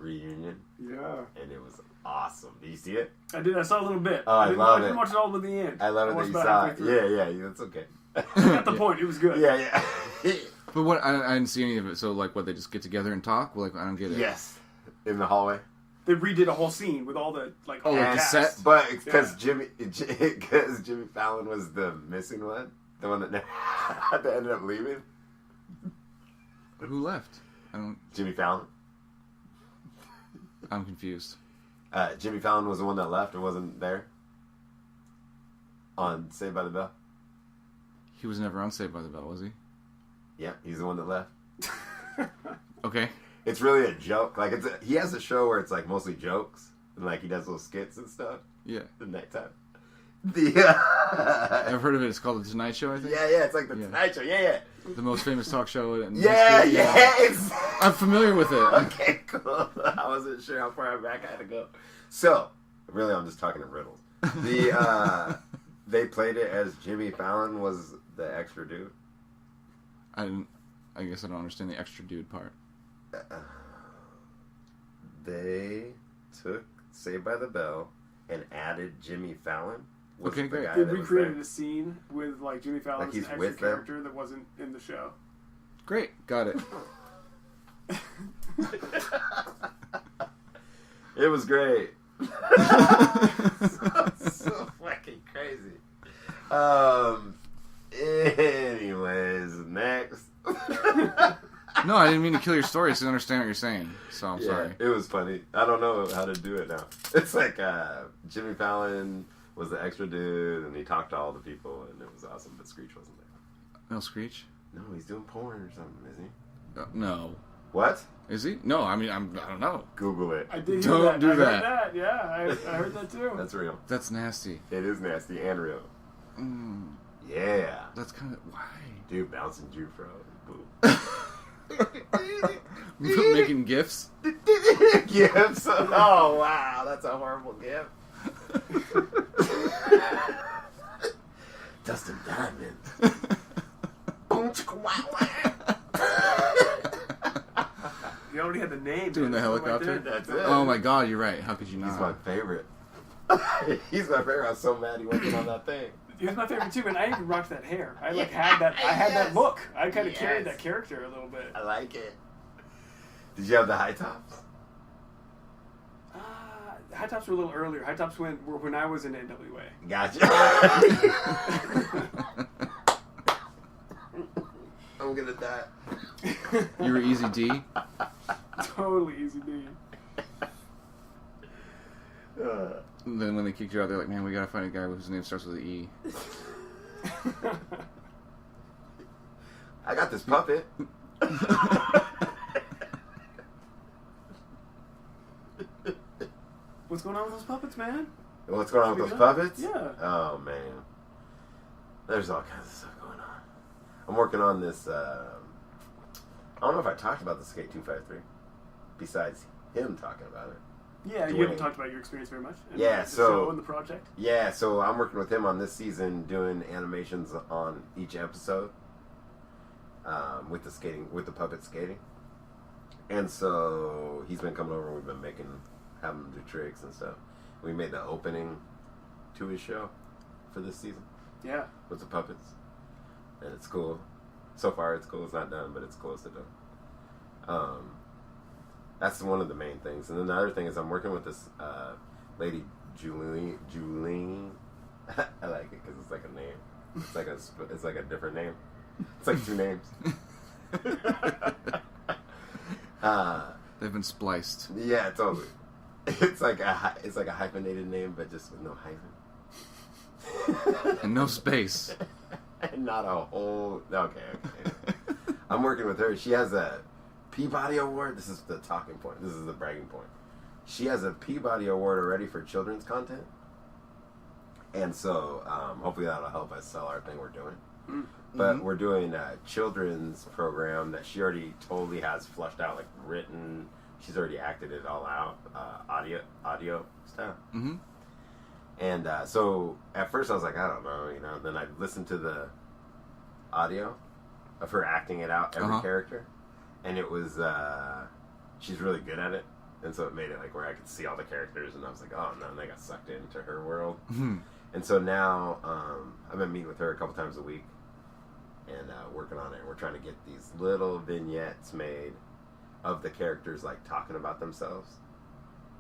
Reunion. Yeah. And it was awesome. Did you see it? I did. I saw a little bit. Oh, I love I didn't it. watch it all to the end. I love it that watched you about saw halfway it. through. Yeah, that's okay. I got the point. It was good. Yeah. But what I didn't see any of it. So like, what they just get together and talk? Well, like I don't get it. Yes. In the hallway. They redid a whole scene with all the all the the cast. set? But because Jimmy Fallon was the missing one, the one that ended up leaving. Who left? Jimmy Fallon. I'm confused. Jimmy Fallon was the one that left and wasn't there on Saved by the Bell. He was never on Saved by the Bell, was he? Yeah, he's the one that left. Okay. It's really a joke. Like he has a show where it's like mostly jokes and like he does little skits and stuff. Yeah. The nighttime. I've heard of it. It's called The Tonight Show, I think. Yeah. It's like the Tonight Show. Yeah. The most famous talk show in Yeah. history. I'm familiar with it. Okay, cool. I wasn't sure how far back I had to go. So, really, I'm just talking in riddles. They played it as Jimmy Fallon was the extra dude. I guess I don't understand the extra dude part. They took Saved by the Bell and added Jimmy Fallon. Okay, great. They recreated a scene with like Jimmy Fallon Like as he's an extra with them? character that wasn't in the show. Great. Got it. It was great. so fucking crazy. Anyways, next. No, I didn't mean to kill your story. I just didn't understand what you're saying. So I'm sorry. It was funny. I don't know how to do it now. It's like Jimmy Fallon was the extra dude, and he talked to all the people, and it was awesome. But Screech wasn't there. No Screech? No, he's doing porn or something, is he? No. What? Is he? No, I mean, I don't know. Google it. I did Don't hear that. do I that. heard that. Yeah, I heard that too. That's real. That's nasty. It is nasty and real. Yeah. That's kind of... Why? Dude, bouncing Jew Fro. Boom. Making gifts? Gifts. Oh, wow. That's a horrible gift. Dustin Diamond. Boom, chicka, wow, wow. You already had the name. Doing man. the helicopter? Right there. That's it. Oh my god, you're right. How could you not? He's my favorite. He's my favorite. I was so mad he wasn't on that thing. He was my favorite too, and I even rocked that hair. I had that. I had that look. I kind of Yes. carried that character a little bit. I like it. Did you have the high tops? High Tops were a little earlier. High Tops were when I was in NWA. Gotcha. I'm gonna die. You were Easy D. Totally Easy D. And then when they kicked you out, they're like, "Man, we gotta find a guy whose name starts with an E." I got this puppet. What's going on with those puppets, man? What's going on with those puppets? Yeah. Oh, man. There's all kinds of stuff going on. I'm working on this, I don't know if I talked about the Skate 253, besides him talking about it. Yeah, you haven't talked about your experience very much. Yeah, the so... show and the project. Yeah, so I'm working with him on this season, doing animations on each episode, with the puppet skating. And so he's been coming over and we've been having him do tricks and stuff. We made the opening to his show for this season. Yeah. With the puppets. And it's cool. So far it's cool. It's not done, but it's close to done. That's one of the main things. And then the other thing is I'm working with this lady, Julene. I like it because it's like a name. It's like a different name. It's like two names. They've been spliced. Yeah, totally. It's like a hyphenated name, but just with no hyphen. And no space. And not a whole... Okay. I'm working with her. She has a Peabody Award. This is the talking point. This is the bragging point. She has a Peabody Award already for children's content. And so, hopefully that'll help us sell our thing we're doing. Mm-hmm. But we're doing a children's program that she already totally has flushed out, like written. She's already acted it all out, audio stuff. Mm-hmm. And so at first I was like, I don't know, Then I listened to the audio of her acting it out, every character, and it was she's really good at it, and so it made it like where I could see all the characters, and I was like, oh no, and I got sucked into her world. Mm-hmm. And so now I've been meeting with her a couple times a week and working on it. And we're trying to get these little vignettes made of the characters like talking about themselves,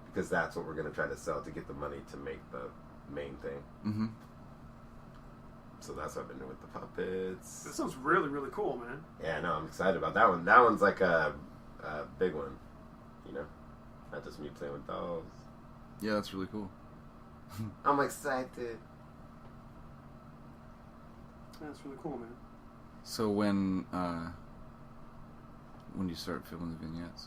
because that's what we're going to try to sell to get the money to make the main thing. Mm-hmm. So that's what I've been doing with the puppets. That sounds really, really cool, man. Yeah, no, I'm excited about that one. That one's like a big one, not just me playing with dolls. Yeah, that's really cool. I'm excited. That's really cool, man. So when do you start filming the vignettes?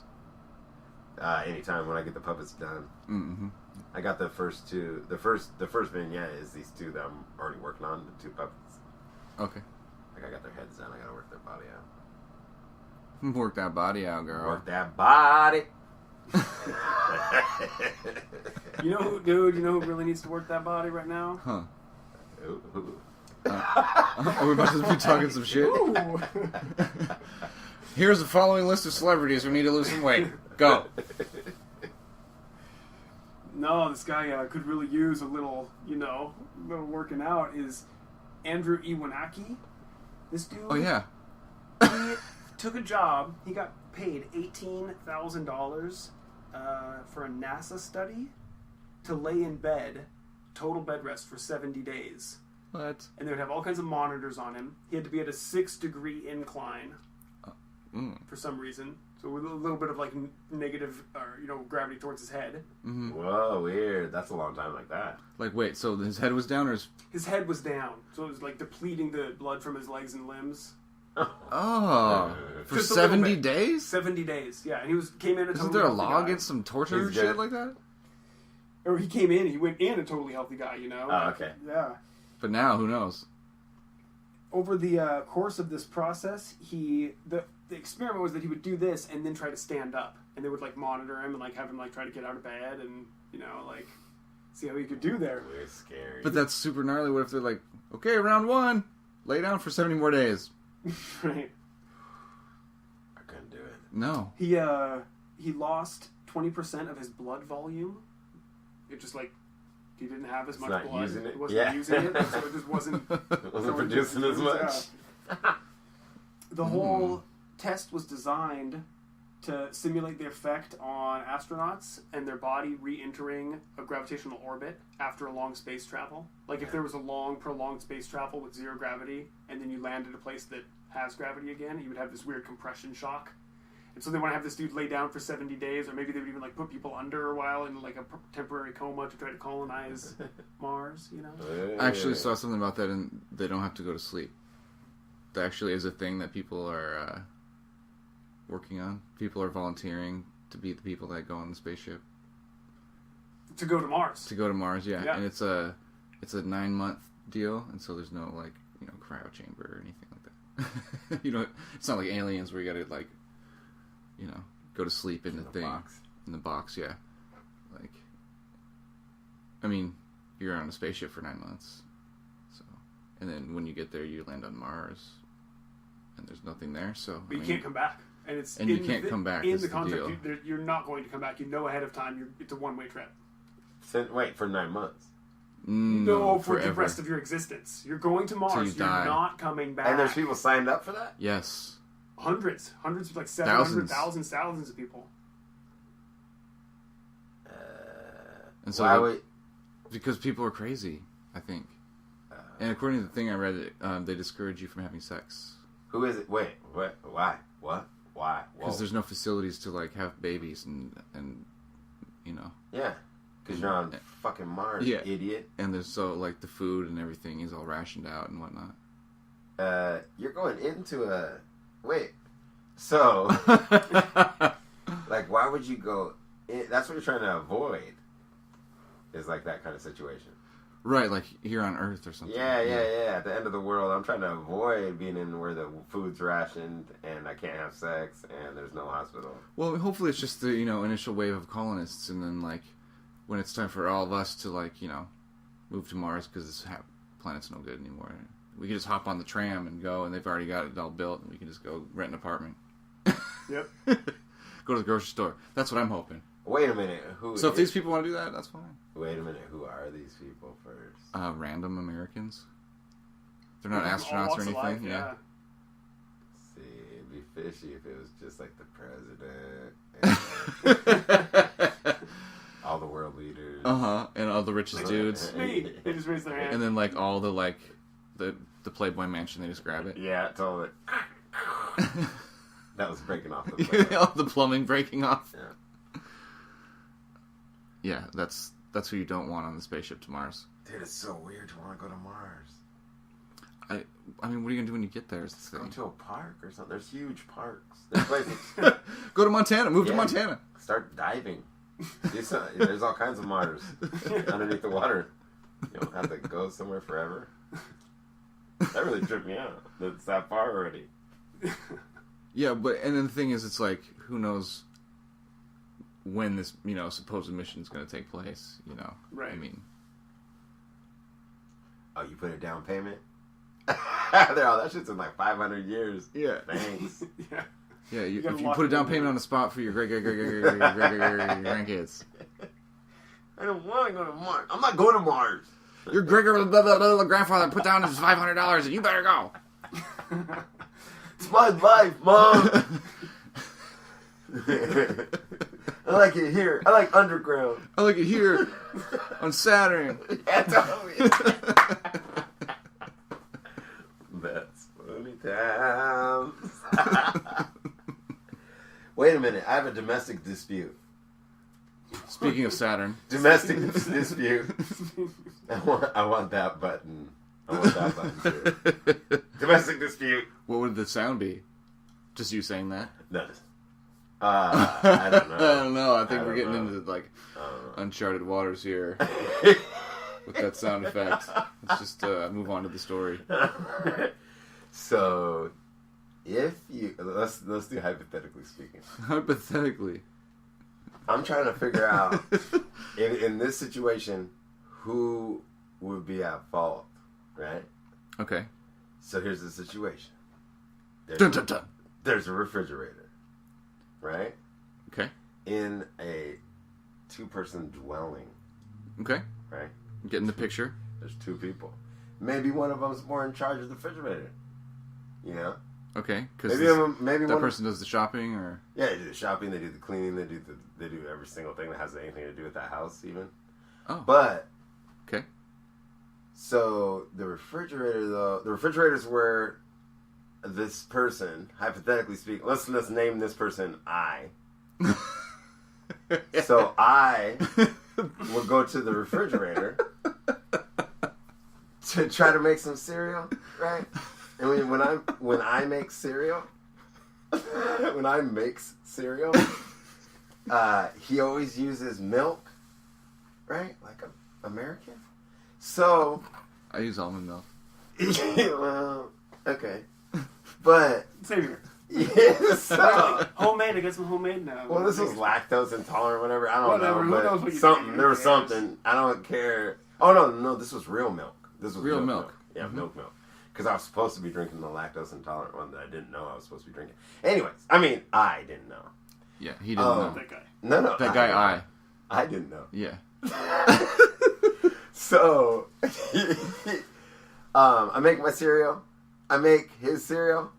Anytime when I get the puppets done. Mm-hmm. I got the first two. The first vignette is these two that I'm already working on. The two puppets. Okay. Like I got their heads done. I gotta work their body out. Work that body out, girl. Work that body. You know who really needs to work that body right now? Huh. Ooh. Are we about to be talking some shit? Here's the following list of celebrities who need to lose some weight. Go. No, this guy could really use a little working out. Is Andrew Iwanaki. This dude. Oh yeah. He took a job. He got paid $18,000 for a NASA study to lay in bed, total bed rest for 70 days. What? And they would have all kinds of monitors on him. He had to be at a 6-degree incline for some reason. So with a little bit of like negative, gravity towards his head. Mm-hmm. Whoa, weird. That's a long time like that. Like, wait, so his head was down, or his head was down, so it was like depleting the blood from his legs and limbs. Oh, for 70 days? 70 days, yeah. And came in a totally Isn't there a healthy law guy. against some torture shit like that? Or he came in, he went in a totally healthy guy, Oh, okay. Yeah. But now, who knows? Over the course of this process, the experiment was that he would do this and then try to stand up, and they would like monitor him and like have him like try to get out of bed and like see how he could do there. We're scary. But that's super gnarly. What if they're like, okay, round 1, lay down for 70 more days? Right. I couldn't do it. No. He lost 20% of his blood volume. It just like he didn't have as much not blood. Using it. He wasn't using it, so it just wasn't. It wasn't producing as much. The whole test was designed to simulate the effect on astronauts and their body re-entering a gravitational orbit after a long space travel. Like if there was a long, prolonged space travel with zero gravity, and then you land at a place that has gravity again, you would have this weird compression shock. And so they want to have this dude lay down for 70 days, or maybe they would even like put people under a while in like a temporary coma to try to colonize Mars, you know? I actually saw something about that, and they don't have to go to sleep. That actually is a thing that people are working on. People are volunteering to be the people that go on the spaceship. To go to Mars. To go to Mars, yeah. Yeah. And it's a 9-month deal, and so there's no like, you know, cryo chamber or anything like that. You know, it's not like Aliens where you gotta like, you know, go to sleep in the thing. Box. In the box, yeah. Like, I mean, you're on a spaceship for 9 months. So, and then when you get there, you land on Mars, and there's nothing there, so... But you can't come back. And you can't come back, In is the the contract, deal. you're not going to come back. You know ahead of time. It's a one-way trip. Wait, for 9 months. No, for forever. the rest of your existence. You're going to Mars. Till you die. Not coming back. And there's people signed up for that? Yes. Hundreds, like 700, thousands of people. And so Why would... because people are crazy, I think. And according to the thing I read, they discourage you from having sex. Who is it? Wait, what? Why? What? Why? Because there's no facilities to like have babies and you know. Yeah, because you're on fucking Mars, Yeah. idiot. And there's so like the food and everything is all rationed out and whatnot. You're going into a... Wait. So, like, why would you go... That's what you're trying to avoid. Is like that kind of situation. Right, like here on Earth or something. Yeah. At the end of the world, I'm trying to avoid being in where the food's rationed and I can't have sex and there's no hospital. Well, hopefully it's just the, you know, initial wave of colonists, and then like when it's time for all of us to like, you know, move to Mars because this planet's no good anymore. We can just hop on the tram and go, and they've already got it all built, and we can just go rent an apartment. Yep. Go to the grocery store. That's what I'm hoping. Wait a minute. So if these people want to do that, that's fine. Wait a minute. Who are these people first? Random Americans. They're not All astronauts walks or of anything. life, Yeah. See, it'd be fishy if it was just like the president and all the world leaders. And all the richest dudes. Me. They just raise their hand. And then like all the like the Playboy Mansion, they just grab it. Yeah, totally. That was breaking off the plane. All the plumbing breaking off. Yeah. Yeah, that's who you don't want on the spaceship to Mars. Dude, it's so weird to want to go to Mars. I mean, what are you gonna do when you get there? Is the Go thing. to a park or something. There's huge parks. There's places. Go to Montana. Move to Yeah. Montana. Start diving. There's all kinds of Mars underneath the water. You don't have to go somewhere forever. That really tripped me out. It's that far already. Yeah, but and then the thing is, it's like who knows when this, you know, supposed mission is going to take place. You know, Right. I mean, Oh, you put a down payment? That shit's in like 500 years. yeah, Thanks. Yeah. yeah. You If gotta you lock put a it down in. payment on the spot for your great grandkids, I don't want to go to Mars. I'm not going to Mars. your great grandfather put down his $500, and you better go. It's my life, Mom. I like it here. I like underground. I like it here on Saturn. Yeah, totally. That's funny times. Wait a minute. I have a domestic dispute. Speaking of Saturn, Domestic dispute. I want that button. I want that button too. Domestic dispute. what would the sound be? Just you saying that? No. I don't know. I don't know. I think I we're don't getting know. into like uncharted waters here with that sound effect. Let's just move on to the story. So, if you let's do hypothetically speaking. Hypothetically, I'm trying to figure out in this situation who would be at fault, right? okay. So here's the situation. Dun, dun, dun. There's a refrigerator, right? Okay. In a 2-person dwelling, Okay. right? Getting the picture. There's 2 people. Maybe one of them's more in charge of the refrigerator. You know? Okay, because maybe that person does the shopping, or yeah, they do the shopping, they do the cleaning, they do every single thing that has anything to do with that house, even. Oh, but okay. So the refrigerator's where this person, hypothetically speaking, let's name this person I. So I will go to the refrigerator to try to make some cereal, right? And when I make cereal, he always uses milk, right? Like an American. So I use almond milk. well, okay, but Same here. yeah, so Homemade. I got some homemade now. well, this was lactose intolerant, whatever. I don't Whatever, who knows know, what but you something. think, There was who cares? something. I don't care. Oh no, this was real milk. This was Real milk. Yeah, Mm-hmm. milk. Because I was supposed to be drinking the lactose intolerant one that I didn't know I was supposed to be drinking. Anyways, I mean, I didn't know. Yeah, he didn't know. That guy. No, That guy, I didn't know. Yeah. So, I make my cereal. I make his cereal.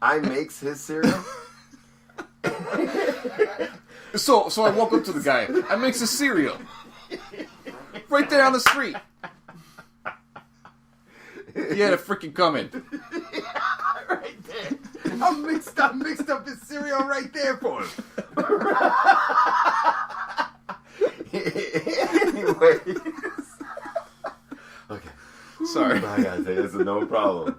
I makes his cereal. So I walk up to the guy. I makes a cereal. Right there on the street. He had a freaking comment. Right there. I mixed up his cereal right there for him. Anyways. Okay. Sorry. I gotta say, this is no problem.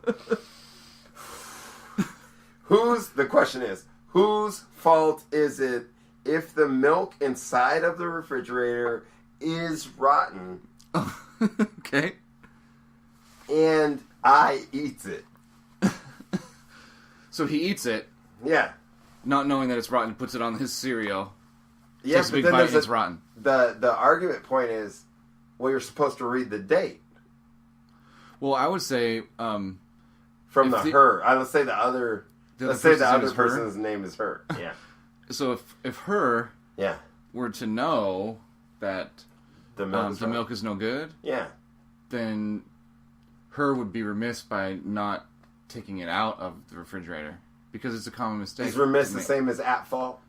The question is, whose fault is it if the milk inside of the refrigerator is rotten Okay. and I eats it? So he eats it, Yeah. not knowing that it's rotten, puts it on his cereal, Yeah, takes a big bite, and it's rotten. The argument point is, well, you're supposed to read the date Well, I would say, from If the her. Let's say the other. Let's say the person's name other is her. person's name is her. Yeah. so if her Yeah. were to know that The milk. is the wrong. milk is no good, Yeah. then her would be remiss by not taking it out of the refrigerator because it's a common mistake. Is remiss to the make. same as at fault?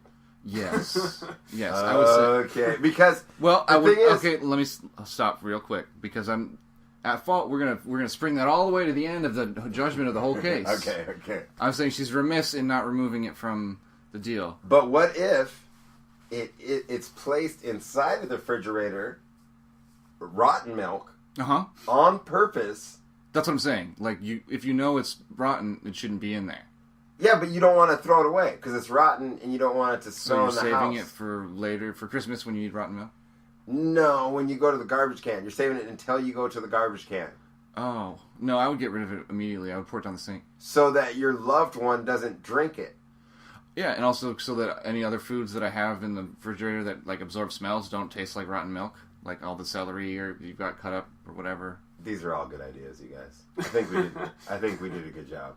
Yes, yes, I would say. Okay, because Well, the I would. thing is- Okay, let me stop real quick because I'm at fault. We're gonna spring that all the way to the end of the judgment of the whole case. Okay. I'm saying she's remiss in not removing it from the deal. But what if it's placed inside of the refrigerator, rotten milk, on purpose? That's what I'm saying. Like if you know it's rotten, it shouldn't be in there. Yeah, but you don't want to throw it away because it's rotten and you don't want it to So smell you're in the saving house. it for later, for Christmas when you eat rotten milk? No, when you go to the garbage can. You're saving it until you go to the garbage can. Oh. No, I would get rid of it immediately. I would pour it down the sink. So that your loved one doesn't drink it. Yeah, and also so that any other foods that I have in the refrigerator that like absorb smells don't taste like rotten milk. Like all the celery or you've got cut up or whatever. These are all good ideas, you guys. I think we did a good job.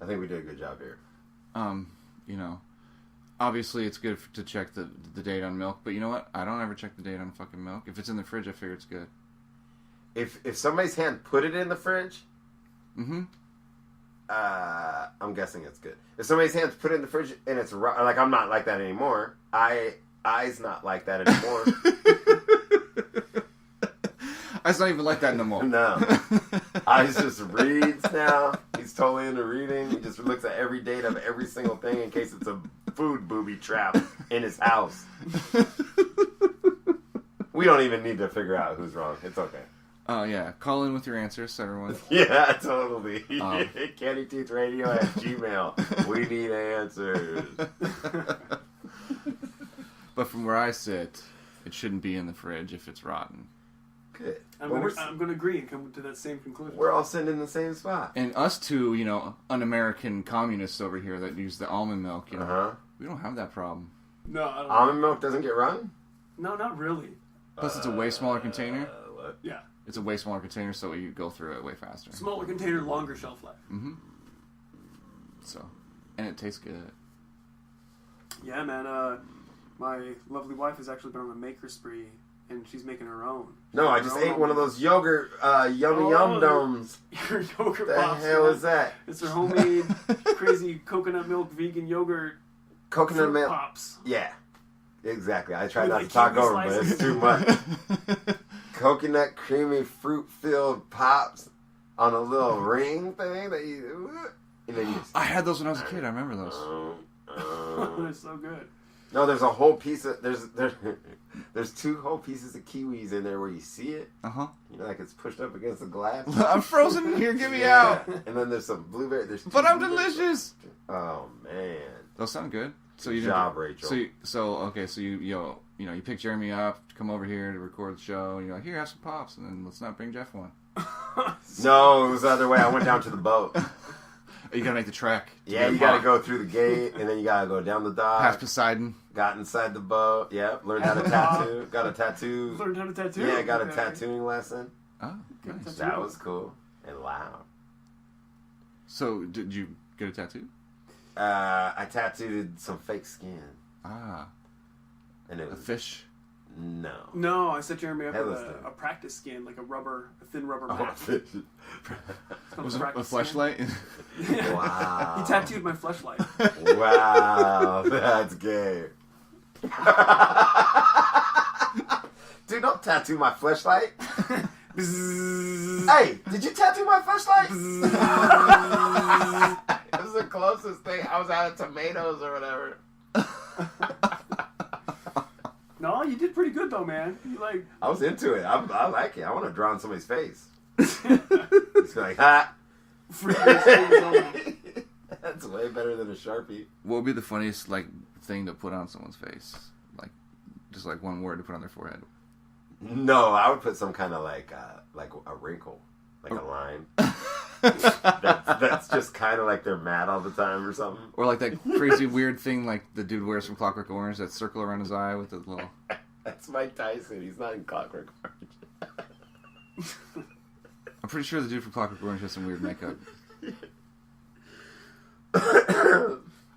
I think we did a good job here. Obviously it's good to check the date on milk, but you know what? I don't ever check the date on fucking milk. If it's in the fridge, I figure it's good. If somebody's hand put it in the fridge, Mm-hmm. I'm guessing it's good. If somebody's hands put it in the fridge and it's like I'm not like that anymore. I's not like that anymore. It's not even like that no more. No, I's just reads now. He's totally into reading. He just looks at every date of every single thing in case it's a food booby trap in his house. We don't even need to figure out who's wrong. It's okay. Oh, yeah. Call in with your answers, everyone. Yeah, totally. CandyToothRadio@gmail. We need answers. But from where I sit, it shouldn't be in the fridge if it's rotten. Good. I'm Well, going to agree and come to that same conclusion. we're all sitting in the same spot. And us two, un-American communists over here that use the almond milk, Uh-huh. we don't have that problem. No, I don't. Almond milk doesn't get run? No, not really. Plus, it's a way smaller container. What? Yeah. It's a way smaller container, so you go through it way faster. Smaller container, longer shelf life. Mm-hmm. So, and it tastes good. Yeah, man. My lovely wife has actually been on a maker spree, and she's making her own. No, I just ate one of those yogurt yummy yum dums. Your yogurt The pops. hell is that? It's their homemade, crazy coconut milk vegan yogurt Coconut fruit milk. pops. Yeah, exactly. I try With, not like, to talk kiwi over, but slices. it's too much. Coconut creamy fruit filled pops on a little ring thing that you. And then you just, I had those when I was a kid. I remember those. They're so good. No, there's a whole piece of there's 2 whole pieces of kiwis in there where you see it. You know, like it's pushed up against the glass. I'm frozen in here. Get me out. And then there's some blueberry. There's 2 But I'm blueberries. delicious. Oh man. Those sound good. So you Good job, Rachel. So you pick Jeremy up to come over here to record the show, and you're like, here, have some pops, and then let's not bring Jeff one. No, it was the other way. I went down to the boat. You gotta make the trek. Yeah, you gotta go through the gate, and then you gotta go down the dock. Past Poseidon. Got inside the boat. Yep. Learned how to tattoo. Got a tattoo. Learned how to tattoo. Yeah, got a Okay. tattooing lesson. Oh, Good nice. tattoo. That was cool and loud. So, did you get a tattoo? I tattooed some fake skin, Ah, and it a was fish. no. No, I set Jeremy up with Headless thing. a practice skin, like a thin rubber Oh, mat. fish. It's called Was it a practice skin. fleshlight? Wow. He tattooed my fleshlight. Wow, that's gay. Dude, don't tattoo my fleshlight. Hey, did you tattoo my fleshlight? It was the closest thing. I was out of tomatoes or whatever. No, you did pretty good though, man. You like. I was into it. I like it. I want to draw on somebody's face. It's like, ha! That's way better than a Sharpie. What would be the funniest thing to put on someone's face? Just one word to put on their forehead. No, I would put some kind of like a wrinkle, like a line. That's just kind of like they're mad all the time or something. Or that crazy weird thing the dude wears from Clockwork Orange, that circle around his eye with the little... That's Mike Tyson. He's not in Clockwork Orange. I'm pretty sure the dude from Clockwork Orange has some weird makeup.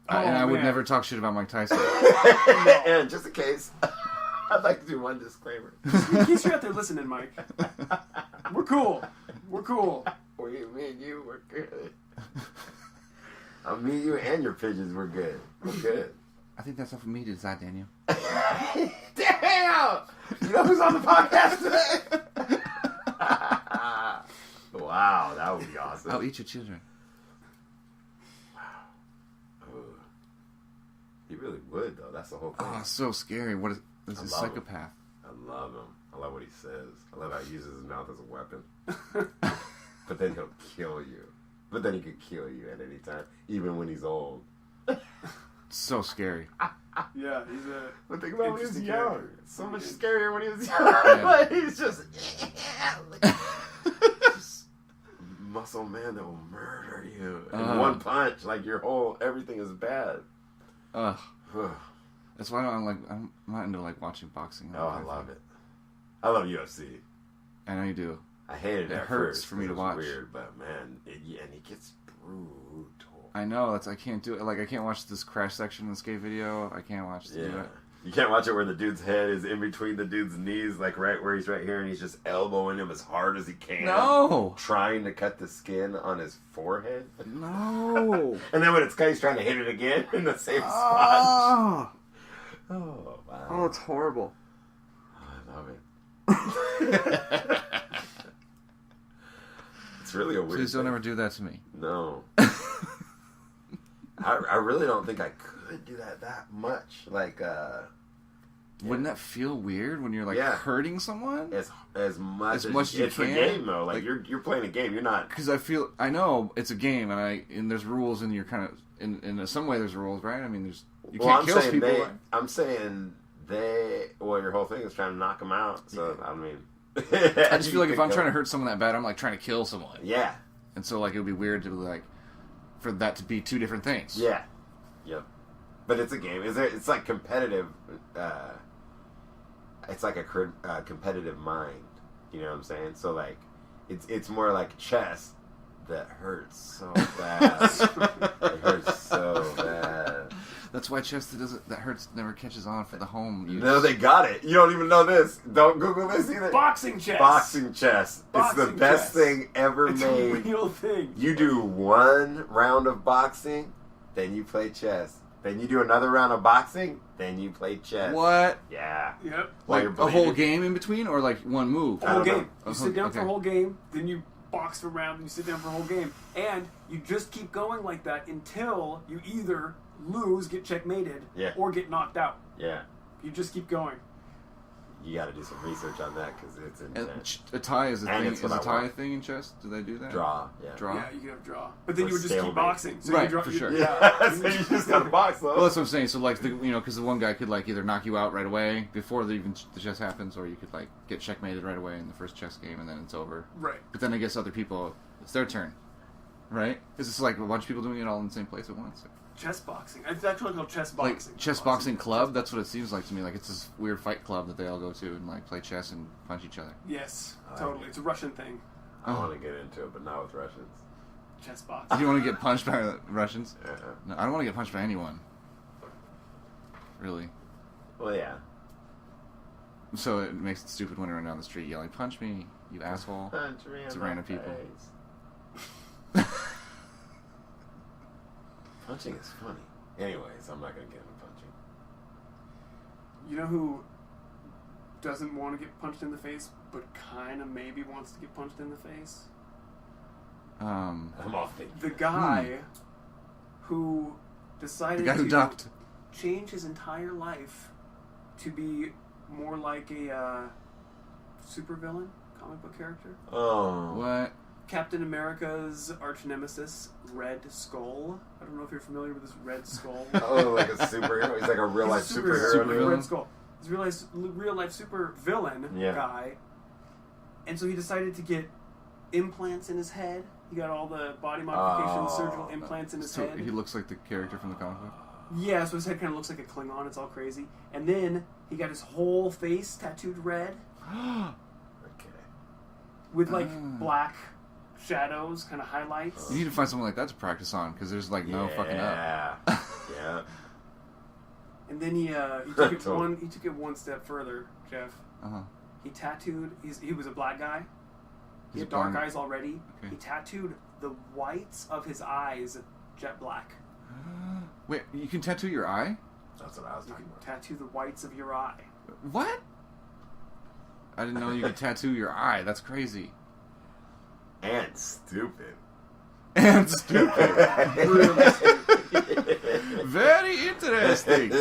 I would man. never talk shit about Mike Tyson. And just in case, I'd like to do one disclaimer. In case you're out there listening, Mike, we're cool. We're cool. Me and you were good. Me, you, and your pigeons were good. We're good. I think that's up for me to decide, Daniel. Damn! You know who's on the podcast today? Wow, that would be awesome. I'll eat your children. He really would, though. That's the whole thing. Oh, it's so scary. What is this? I Is a love him. psychopath. I love him. I love what he says. I love how he uses his mouth as a weapon. But then he'll kill you. But then he could kill you at any time, even when he's old. So scary. Yeah, he's a. But think about when he was Interesting young. character. It's so much scarier when he was young. Yeah. Like, he's just, just muscle man that will murder you in one punch. Like everything is bad. Ugh. That's why I'm not into watching boxing. Oh, I love it. I love UFC. I know you do. I hated it. It at hurts first for me to 'cause it watch. was weird, but man, and he gets brutal. I know. I can't do it. I can't watch this crash section in the skate video. I can't watch do Yeah. it. You can't watch it where the dude's head is in between the dude's knees, like right where he's right here, and he's just elbowing him as hard as he can. No. Trying to cut the skin on his forehead. No. And then when it's cut, he's trying to hit it again in the same spot. Oh. Oh, wow. Oh, it's horrible. I love it. It's really a weird Please don't thing. ever do that to me. No. I really don't think I could do that much. Wouldn't that feel weird when you're Yeah. hurting someone? as much As much as you it's can? a game though. Like- You're playing a game. You're not. Because I know it's a game, and there's rules, and you're kind of in some way there's rules, right? I mean, you can't kill people. Right? I'm saying your whole thing is trying to knock them out. So I mean, I just feel like if I'm trying to hurt someone that bad, I'm trying to kill someone. Yeah. And so it would be weird to for that to be two different things. Yeah. Yep. But it's a game. It's like competitive. It's like a competitive mind. You know what I'm saying? So it's more like chess that hurts so bad. It hurts so bad. That's why chess that hurts never catches on for the home use. No, they got it. You don't even know this. Don't Google this either. Boxing chess. Boxing chess. It's the Boxing best chess. thing ever It's made. a real thing. You do one round of boxing, then you play chess. Then you do another round of boxing, then you play chess. What? Yeah. Yep. While Like you're a whole bleeding. game in between, or like one move? A whole don't know. game. You sit down for a Okay. whole game, then you box for a round, and you sit down for a whole game. And you just keep going like that until you either lose, get checkmated, Yeah. or get knocked out. Yeah. You just keep going. You got to do some research on that because it's And intense. a tie is a And thing. it's Is what a I tie a want. thing in chess? Do they do that? Draw. Yeah. Draw. Yeah, you could have draw. But then Or you would just keep stalemate. boxing. So Right, you draw, for sure. Yeah. So you just got to box though. Well, that's what I'm saying. So, like, because the one guy could like either knock you out right away before the chess happens, or you could like get checkmated right away in the first chess game, and then it's over. Right. But then I guess other people, it's their turn, right? Is this like a bunch of people doing it all in the same place at once? Chess boxing. It's actually called chess Like boxing. chess boxing club? That's what it seems like to me. Like it's this weird fight club that they all go to and like play chess and punch each other. Yes, I like totally. it. It's a Russian thing. I want to get into it, but not with Russians. Chess boxing. Do you want to get punched by the Russians? Uh-uh. No, I don't want to get punched by anyone. Really. Well, yeah. So it makes it stupid when I run down the street yelling, "Punch me, you asshole!" Punch me It's in my random people. face. Punching is funny. Anyways, I'm not going to get into punching. You know who doesn't want to get punched in the face, but kind of maybe wants to get punched in the face? Um, I'm off the... The guy who decided the guy who to ducked. change his entire life to be more like a supervillain, comic book character. Oh. What? Captain America's arch nemesis, Red Skull. I don't know if you're familiar with this Red Skull. Oh, like a superhero? He's like a real-life He's a superhero. superhero. Red Skull. He's a real life super villain Yeah. guy. And so he decided to get implants in his head. He got all the body modifications, Oh. surgical implants in his So head. he looks like the character from the comic book. Yeah, so his head kind of looks like a Klingon. It's all crazy. And then he got his whole face tattooed red Okay. with like Ah. black shadows, kind of highlights. You need to find someone like that to practice on because there's like no fucking up. Yeah. Yeah. And then he took it one step further, Jeff. Uh-huh. He tattooed. He was a black guy. He He's had dark blonde. eyes already. Okay. He tattooed the whites of his eyes jet black. Wait, you can tattoo your eye? That's what I was You talking can about. tattoo the whites of your eye. What? I didn't know you could tattoo your eye. That's crazy. And stupid. And stupid. Really stupid. Very interesting.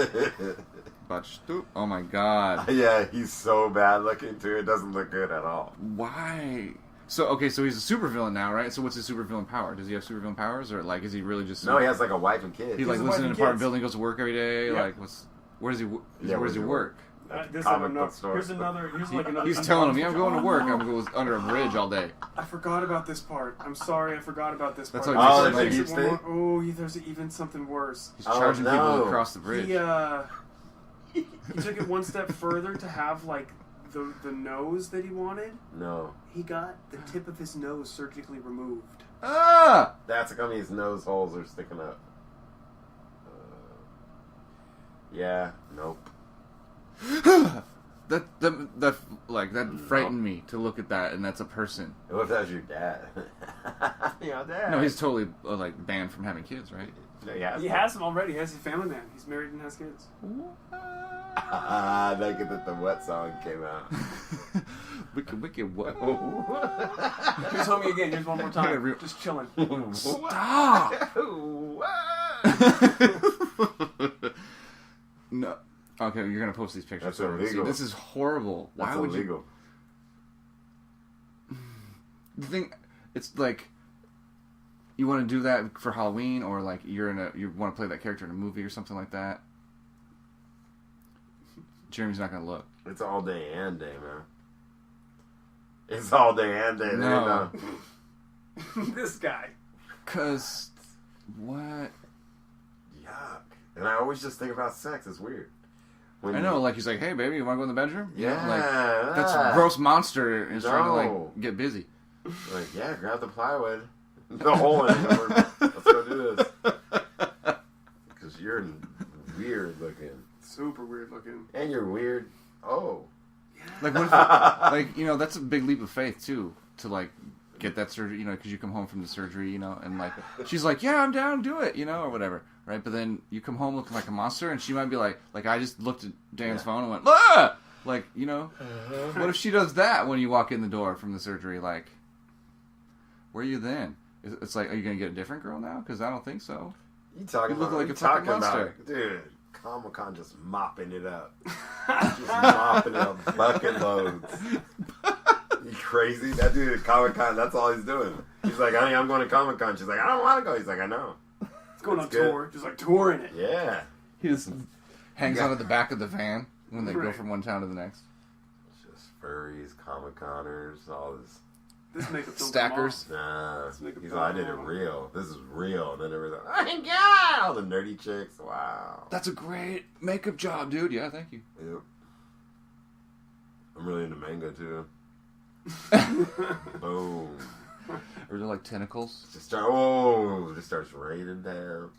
But oh my god. Yeah, he's so bad looking too. It doesn't look good at all. Why? So okay, so he's a supervillain now, right? So what's his supervillain power? Does he have supervillain powers, or like is he really just? No, he has like a wife and kids. He like has a lives wife in an and apartment kids. building, goes to work every day. Yep. Like where does he? Yeah, Where does he work? At the This I comic don't know. book store. Here's like another. He's telling him, "Yeah, I'm going to work. I'm going under a bridge all day." I forgot about this part. I'm sorry, I forgot about this part. That's how he makes makes it it nice. There's even something worse. He's Oh, charging people no. to cross the bridge. He took it one step further to have like the nose that he wanted. No. He got the tip of his nose surgically removed. Ah! That's how come his nose holes are sticking up. Yeah, nope. that frightened me to look at that, and that's a person. What if that was your dad? Your dad. No, he's totally like banned from having kids, right? No, He has him already. He has a family man. He's married and has kids. They get that the Wet song came out. Wicked, what? Here's homie again. Here's one more time. Just chilling. Stop! No. Okay, you're gonna post these pictures. That's for us. illegal. This is horrible. That's Why would illegal. you? The thing, it's like you want to do that for Halloween, or like you want to play that character in a movie or something like that. Jeremy's not gonna look. It's all day and day, man. It's all day and day. No. This guy. Cause what? Yuck. And I always just think about sex. It's weird. When I know, like he's like, "Hey, baby, you want to go in the bedroom?" You know, Yeah. like that's gross monster is trying to No. like get busy. Like, yeah, grab the plywood. The hole in it. Let's go do this. Because you're weird looking. Super weird looking. And you're weird. Oh. Like, what if, like, you know, that's a big leap of faith, too, to, like, get that surgery, you know, because you come home from the surgery, you know, and, like, she's like, yeah, I'm down, do it, you know, or whatever, right? But then you come home looking like a monster, and she might be like, I just looked at Dan's phone and went, ah! Like, you know, what if she does that when you walk in the door from the surgery? Like, where are you then? It's like, are you going to get a different girl now? Because I don't think so. You talking You look about, like you a fucking talking monster. about, dude, Comic-Con just mopping it up. Just mopping it up, bucket loads. You crazy? That dude at Comic-Con, that's all he's doing. He's like, honey, I'm going to Comic-Con. She's like, I don't want to go. He's like, I know. It's going on good. tour. Just like touring it. Yeah. He just hangs out at the back of the van when they go Right. from one town to the next. It's just furries, Comic-Coners, all this. This makeup don't Stackers. come Nah, Let's make a he's like, I did it film. real. This is real. And then everybody's like, oh my god! All the nerdy chicks. Wow. That's a great makeup job, dude. Yeah, thank you. Yep. I'm really into manga too. Boom. Or they're like tentacles. Just starts raining down.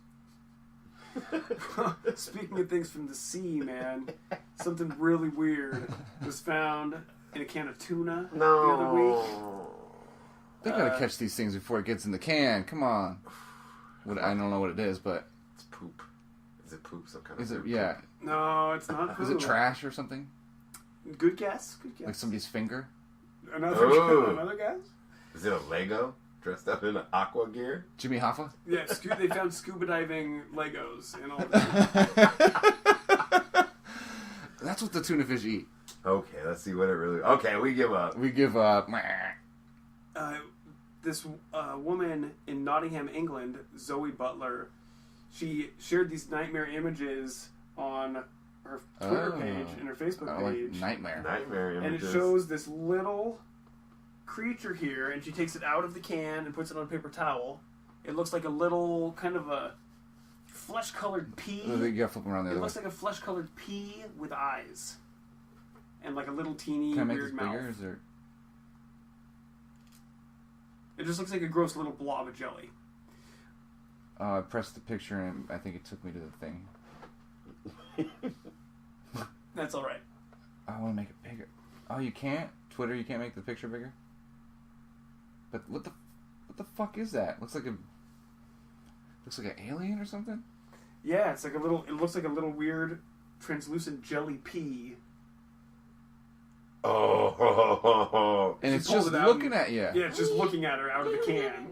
off. Speaking of things from the sea, man, something really weird was found in a can of tuna the other week. No. They gotta catch these things before it gets in the can. Come on. I don't know what it is, but It's poop. Is it poop? Some kind is of it? poop? Yeah. No, it's not. Is it trash or something? Good guess. Good guess. Like somebody's finger? Another, Ooh. another guess. Is it a Lego dressed up in aqua gear? Jimmy Hoffa? Yeah, they found scuba diving Legos and all that. That's what the tuna fish eat. Okay, let's see what it really. Okay, we give up. We give up. This woman in Nottingham, England, Zoe Butler, she shared these nightmare images on her Twitter page and her Facebook page. Like nightmare. Nightmare And images. it shows this little creature here, and she takes it out of the can and puts it on a paper towel. It looks like a little kind of a flesh-colored pea. You gotta flip them around the It other way. looks like a flesh-colored pea with eyes. And like a little teeny Can I make weird this mouth. bigger? Is there... It just looks like a gross little blob of jelly. I pressed the picture and I think it took me to the thing. That's alright. I want to make it bigger. Oh, you can't? Twitter, you can't make the picture bigger? But what the fuck is that? Looks like an alien or something? Yeah, it's like it looks like a little weird translucent jelly pea. Oh. And She it's pulled just it out looking and- at you. Yeah, it's just looking at her out of the can.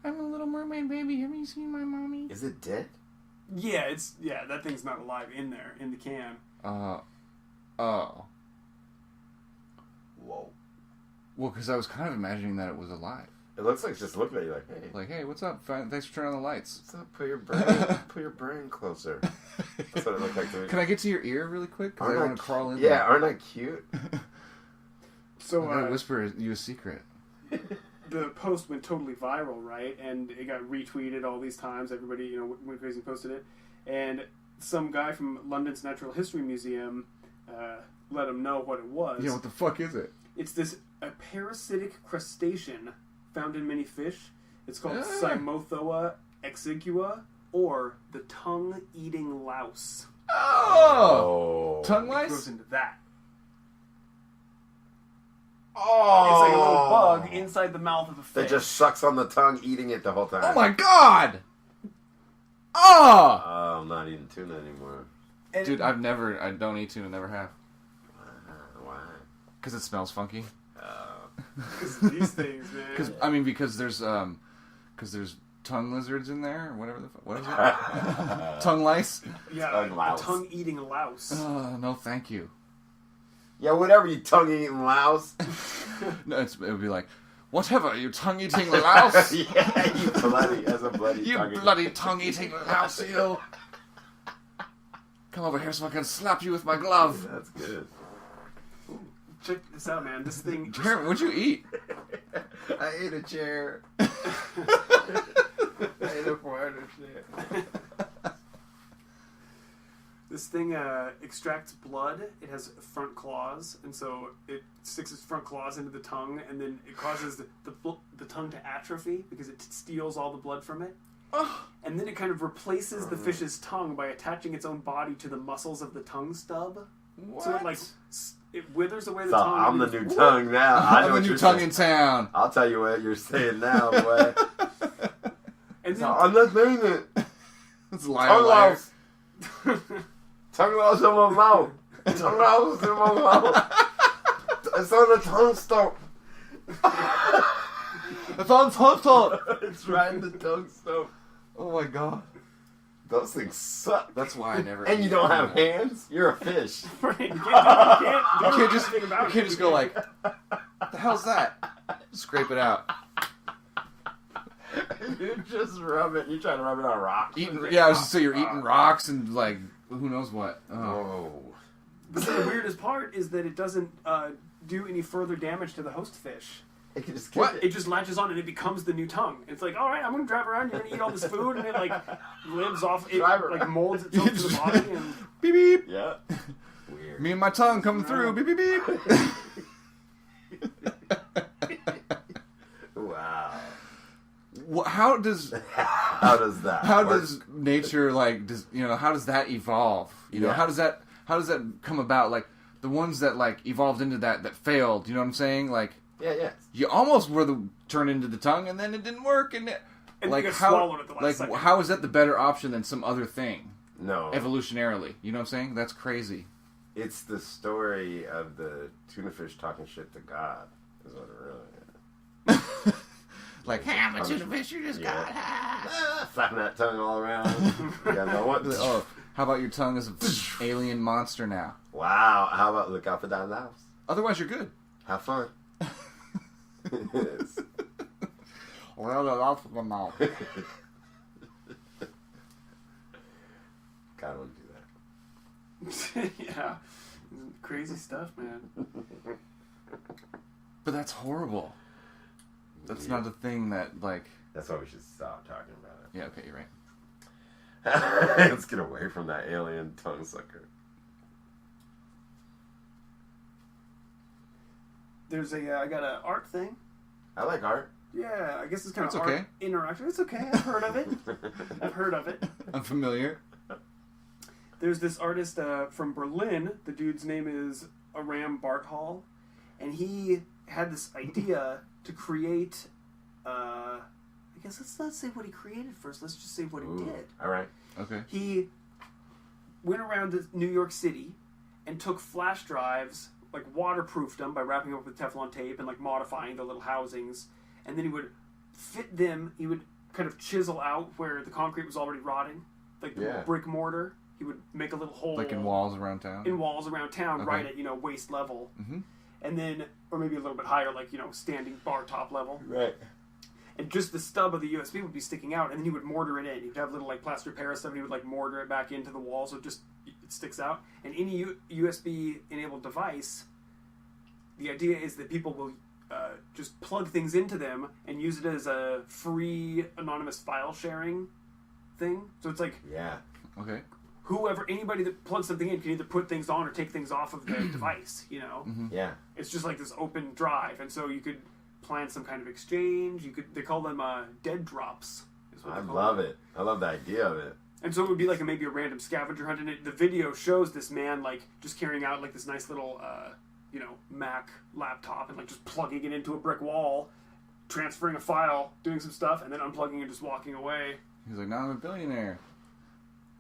I'm a little mermaid baby. Have you seen my mommy? Is it dead? Yeah, that thing's not alive in there, in the can. Oh. Whoa. Well, because I was kind of imagining that it was alive. It looks like it's just looking at you like, hey. Like, hey, what's up? Thanks for turning on the lights. What's up? Put your brain closer. That's what it looked like to me. Can I get to your ear really quick? Because I Aren't want to crawl in Yeah, there. aren't I cute? So I'm going to whisper you a secret. the post went totally viral, right? And it got retweeted all these times. Everybody, went crazy and posted it. And some guy from London's Natural History Museum let him know what it was. Yeah, what the fuck is it? It's a parasitic crustacean found in many fish. It's called Ah. Cymothoa exigua, or the tongue-eating louse. Oh! Tongue It goes lice? into that. Oh! It's like a little bug inside the mouth of a fish. That just sucks on the tongue, eating it the whole time. Oh my god! Oh! Oh, I'm not eating tuna anymore. And Dude, I don't eat tuna, never have. Why? Because it smells funky. because of these things, man. Because there's tongue lizards in there, or whatever the fuck. What is it? Tongue lice? Yeah, tongue louse. tongue-eating louse. No, thank you. Yeah, whatever, you tongue-eating louse. No, it would be like, whatever, you tongue-eating louse. Yeah, you bloody You tongue-eating. bloody tongue-eating louse, you. Come over here so I can slap you with my glove. That's good. Check this out, man. This thing. Jeremy, what'd you eat? I ate a chair. I ate a 400 chair. This thing extracts blood. It has front claws, and so it sticks its front claws into the tongue, and then it causes the tongue to atrophy because it steals all the blood from it. And then it kind of replaces the fish's tongue by attaching its own body to the muscles of the tongue stub. What? So it withers away the So tongue. I'm the new tongue now. I know I'm what the new you're tongue saying. in town. I'll tell you what you're saying now, boy. And So then, I'm not saying it. It's liar, Tongue liar. loss. Tongue loss in my mouth. Tongue loss in my mouth. It's on the tongue stump. It's on tongue. It's right in the tongue stump. Oh my god. Those things suck. That's why I never. And you eat don't them. have hands? You're a fish. right, you can't just anything about you can't just go like, what the hell's that? Scrape it out. You just rub it. You're trying to rub it on rocks. I was just say you're eating rocks and like who knows what. Oh. Oh. But the weirdest part is that it doesn't do any further damage to the host fish. It can just What? It just latches on and it becomes the new tongue. It's like, all right, I'm gonna drive around. You're gonna eat all this food, and it like lives off. It Drive like around. molds itself to the body. And Beep beep. Yeah. Weird. Me and my tongue coming through. Beep beep beep. Wow. How does How does that how work? does nature like how does that evolve? Yeah. How does that come about? Like the ones that like evolved into that failed. You know what I'm saying? Like Yeah. you almost were turned into the tongue and then it didn't work and you like get how swallowed at the last like second. how is that the better option than some other thing No. evolutionarily? You know what I'm saying? That's crazy. It's the story of the tuna fish talking shit to God. Is what it really is. Like how much of the fish you just got? Flapping that tongue all around. You guys know what? Oh, how about your tongue is an alien monster now? Wow. How about look out for that house? Otherwise, you're good. Have fun. Yes. Well, the off of my mouth. God wouldn't do that. yeah, crazy stuff, man. But that's horrible. That's not a thing that like. That's why we should stop talking about it. Yeah. Okay, you're right. Let's get away from that alien tongue sucker. There's I got an art thing. I like art. Yeah, I guess it's kind It's of okay. art interaction. It's okay. I've heard of it. I've heard of it. I'm familiar. There's this artist from Berlin. The dude's name is Aram Barthal, and he had this idea to create. I guess let's not say what he created first. Let's just say what he did. All right. Okay. He went around to New York City and took flash drives, like waterproofed them by wrapping them up with Teflon tape and like modifying the little housings, and then he would fit them. He would kind of chisel out where the concrete was already rotting, like the brick mortar. He would make a little hole, Like in walls around town. in walls around town, Okay. right at waist level, Mhm. and then or maybe a little bit higher, like standing bar top level. Right. And just the stub of the USB would be sticking out, and then he would mortar it in. He would have little like plaster Paris stuff, and he would like mortar it back into the wall, so it sticks out. And any USB enabled device, the idea is that people will just plug things into them and use it as a free anonymous file sharing thing. So it's like Yeah. Okay. anybody that plugs something in can either put things on or take things off of the device. Yeah. It's just like this open drive, and so you could plan some kind of exchange. They call them dead drops. Is what I they call love them. it. I love the idea of it. And so it would be like maybe a random scavenger hunt, and the video shows this man like just carrying out like this nice little Mac laptop and like just plugging it into a brick wall, transferring a file, doing some stuff, and then unplugging and just walking away. He's like, now I'm a billionaire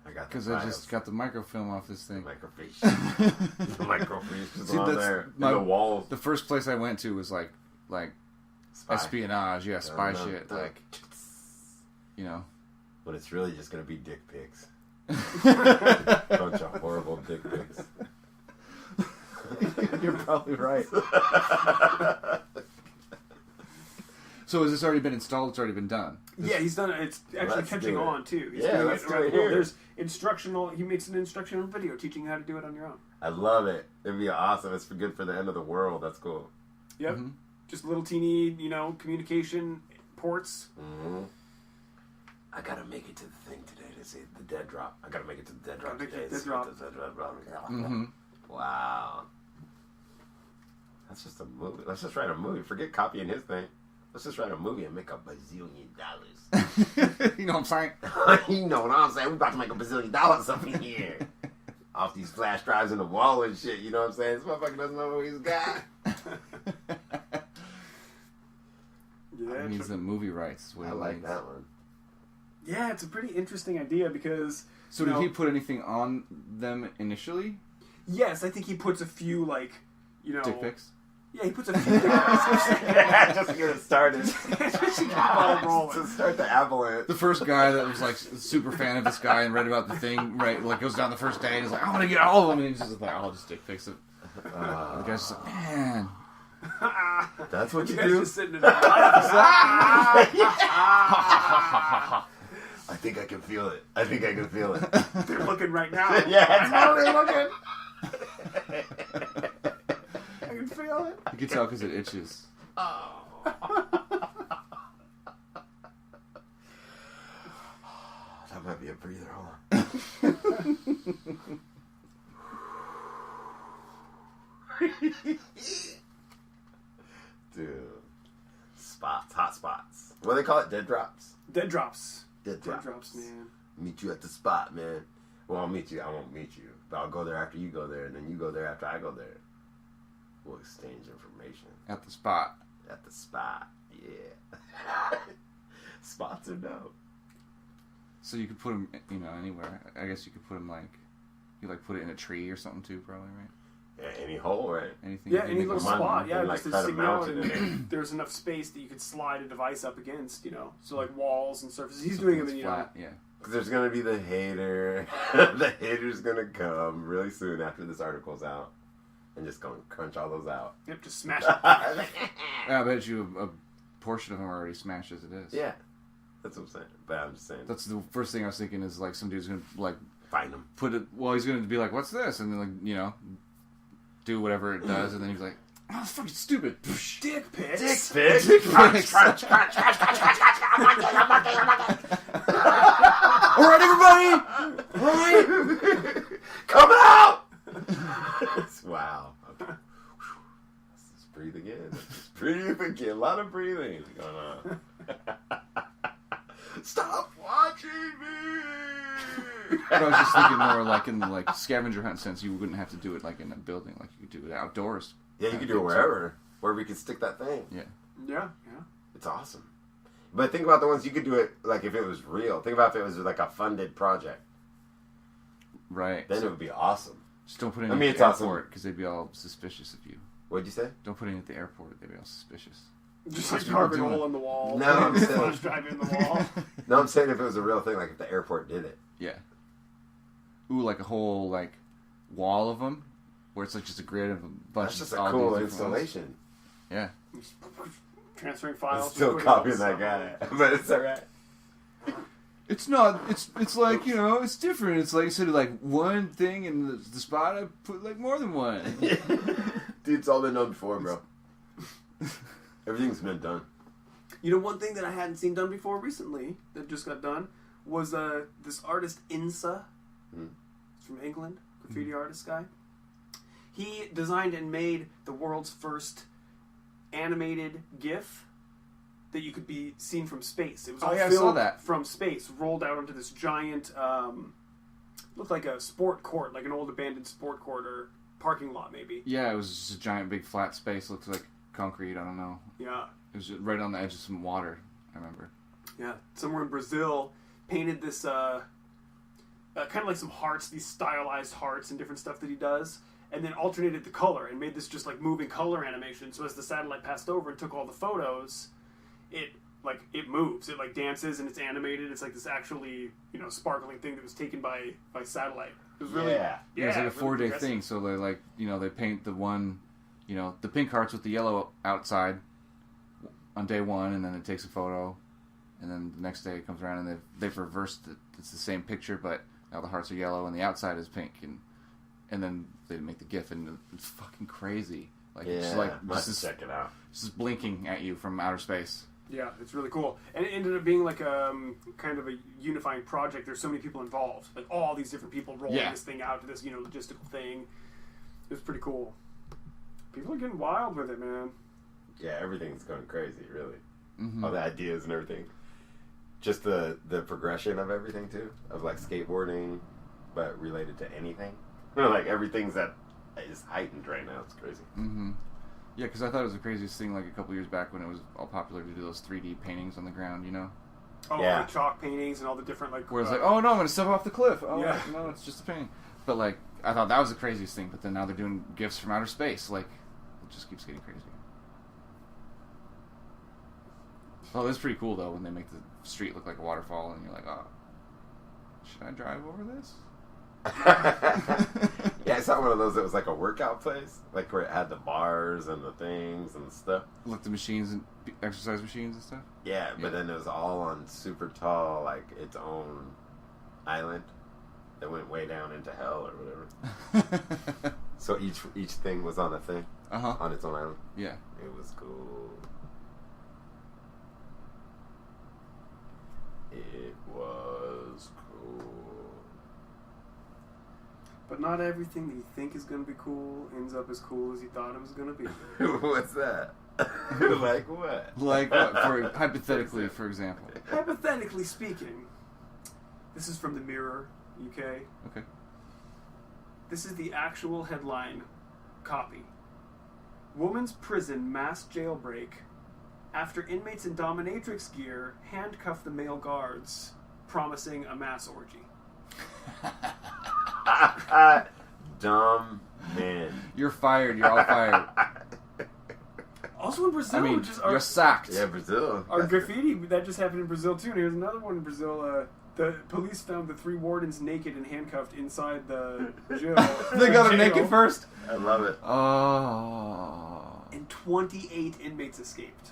I got the because I just got the microfilm off this thing. microfiche. The microfiche is See, on that's there. my- In the walls. The first place I went to was like Spy. espionage, yeah, spy Dun, dun, shit, dun. like But it's really just gonna be dick pics. Bunch of horrible dick pics. You're probably right. So has this already been installed? It's already been done. Yeah, he's done it. It's actually Let's catching do it. on too. He's Yeah, doing let's it do around it the world. here. There's instructional. He makes an instructional video teaching you how to do it on your own. I love it. It'd be awesome. It's good for the end of the world. That's cool. Yep. Mhm. Just little teeny, communication ports. Mm-hmm. I gotta make it to the thing today to see the dead drop. I gotta make it to the dead drop Gotta make today. it to the to dead see what the dead drop. Mm-hmm. Wow. That's just a movie. Let's just write a movie. Forget copying his thing. Let's just write a movie and make $1 bazillion. You know what I'm saying? You know what I'm saying? We about to make $1 bazillion up in here. Off these flash drives in the wall and shit. You know what I'm saying? This motherfucker doesn't know what he's got. Yeah, He needs the movie rights. I like that one. Yeah, it's a pretty interesting idea because. So did he put anything on them initially? Yes, I think he puts a few Dick pics? Yeah, he puts a few dick pics. Just to get it started. To start the avalanche. The first guy that was like super fan of this guy and read about the thing, right? Like goes down the first day and he's like, I'm gonna get all of them, and he's just like, I'll just dick pics it. The guy's just like, man. That's what you guys do? Just sitting in the I think I can feel it. I think I can feel it. They're looking right now. Yeah, I know they're looking. I can feel it. You can tell because it itches. Oh. That might be a breather. Hold on. Dude. Spots. Hot spots. What do they call it? Dead drops? Dead drops. Dead drops. Dead drops, man. Meet you at the spot, man. Well, I'll meet you. I won't meet you. But I'll go there after you go there, and then you go there after I go there. We'll exchange information. At the spot. At the spot. Yeah. Spots are dope. So you could put him, anywhere. I guess you could put him put it in a tree or something too, probably, right? Yeah, any hole, right? Anything. Yeah, any little spot. Yeah, like just cut to a signal mountain in and there's enough space that you could slide a device up against, So like walls and surfaces. He's doing them in, flat, yeah. Because there's going to be the hater. The hater's going to come really soon after this article's out. And just go and crunch all those out. Yep, just smash it. I bet you a portion of them are already smashed as it is. Yeah. That's what I'm saying. But I'm just saying. That's the first thing I was thinking is like some dude's going to find them. put it, he's going to be like, what's this? And then do whatever it does. And then he's like, oh, it's fucking stupid. Dick pics. Dick pics. Crunch, crunch, crunch, crunch, crunch, crunch, crunch. All right, everybody. All right. Coming out. Wow. Okay. Let's just breathe again. Breathe again. A lot of breathing going on. Stop watching me. But I was just thinking more like in the scavenger hunt sense. You wouldn't have to do it like in a building. Like you could do it outdoors. Yeah, you could do it wherever we could stick that thing. Yeah. Yeah. It's awesome. But think about the ones you could do it like if it was real. Think about if it was like a funded project. Right. Then it would be awesome. Just don't put it I in mean, the it's airport because they'd be all suspicious of you. What'd you say? Don't put it at the airport. They'd be all suspicious. Just What's like carve a people doing? hole in the wall. No, I'm saying- Flash drive in the wall. No, I'm saying if it was a real thing, like if the airport did it. Yeah. Ooh, like a whole wall of them, where it's like just a grid of a bunch. That's just of a all cool these different ones. installation. Yeah. Transferring I'm files. still putting all copying this that stuff guy, on. but it's alright. It's not. It's like it's different. It's like instead of one thing in the spot, I put more than one. Dude, it's all been done before, bro. Everything's been done. One thing that I hadn't seen done before recently that just got done was this artist Insa. It's from England, graffiti artist guy. He designed and made the world's first animated GIF that you could be seen from space. It was all I saw filmed that. from space, rolled out onto this giant, looked like a sport court, like an old abandoned sport court or parking lot, maybe. Yeah, it was just a giant, big, flat space. Looks like concrete. I don't know. Yeah. It was just right on the edge of some water. I remember. Yeah, somewhere in Brazil, painted this kind of like some hearts, these stylized hearts and different stuff that he does, and then alternated the color and made this just moving color animation. So as the satellite passed over and took all the photos, it moves, it dances and it's animated. It's like this actually sparkling thing that was taken by satellite. It was really Yeah. Yeah, it's like a really 4-day progressive. thing. So they they paint the one, the pink hearts with the yellow outside on day one, and then it takes a photo, and then the next day it comes around and they've reversed it. It's the same picture, but now the hearts are yellow and the outside is pink, and then they make the GIF, and it's fucking crazy. It's must check it out. just blinking at you from outer space. Yeah, it's really cool. And it ended up being kind of a unifying project. There's so many people involved. All these different people rolling this thing out to this, logistical thing. It was pretty cool. People are getting wild with it, man. Yeah, everything's going crazy, really. all the ideas and everything. Just the progression of everything too, of like skateboarding, but related to anything. Like everything's that is heightened right now. It's crazy. Mm-hmm. Yeah, because I thought it was the craziest thing like a couple years back when it was all popular to do those 3D paintings on the ground, you know? Oh, Yeah. like chalk paintings and all the different like. Where it's like, oh no, I'm going to step off the cliff. Oh, Yeah. no, it's just a painting. But like, I thought that was the craziest thing, but then now they're doing gifts from outer space. Like, it just keeps getting crazier. Oh, that's pretty cool though when they make the street look like a waterfall and you're like, oh, should I drive over this? Yeah, I saw one of those that was like a workout place, like where it had the bars and the things and stuff. Like the machines and exercise machines and stuff? Yeah, but then it was all on super tall, like its own island that went way down into hell or whatever. So each thing was on a thing, on its own island. Yeah. It was cool. It was cool. But not everything that you think is going to be cool ends up as cool as you thought it was going to be. What's that? Like what? Like what? For, hypothetically, for example. Hypothetically speaking, this is from the Mirror, UK. Okay. This is the actual headline copy. Woman's prison mass jailbreak after inmates in dominatrix gear handcuff the male guards, promising a mass orgy. Dumb man. You're fired. You're all fired. Also in Brazil, I mean, just you're sacked. Yeah, Brazil. our graffiti, that just happened in Brazil too. And here's another one in Brazil. The police found the 3 wardens naked and handcuffed inside the jail. They got them jail. naked first? I love it. Oh. And 28 inmates escaped.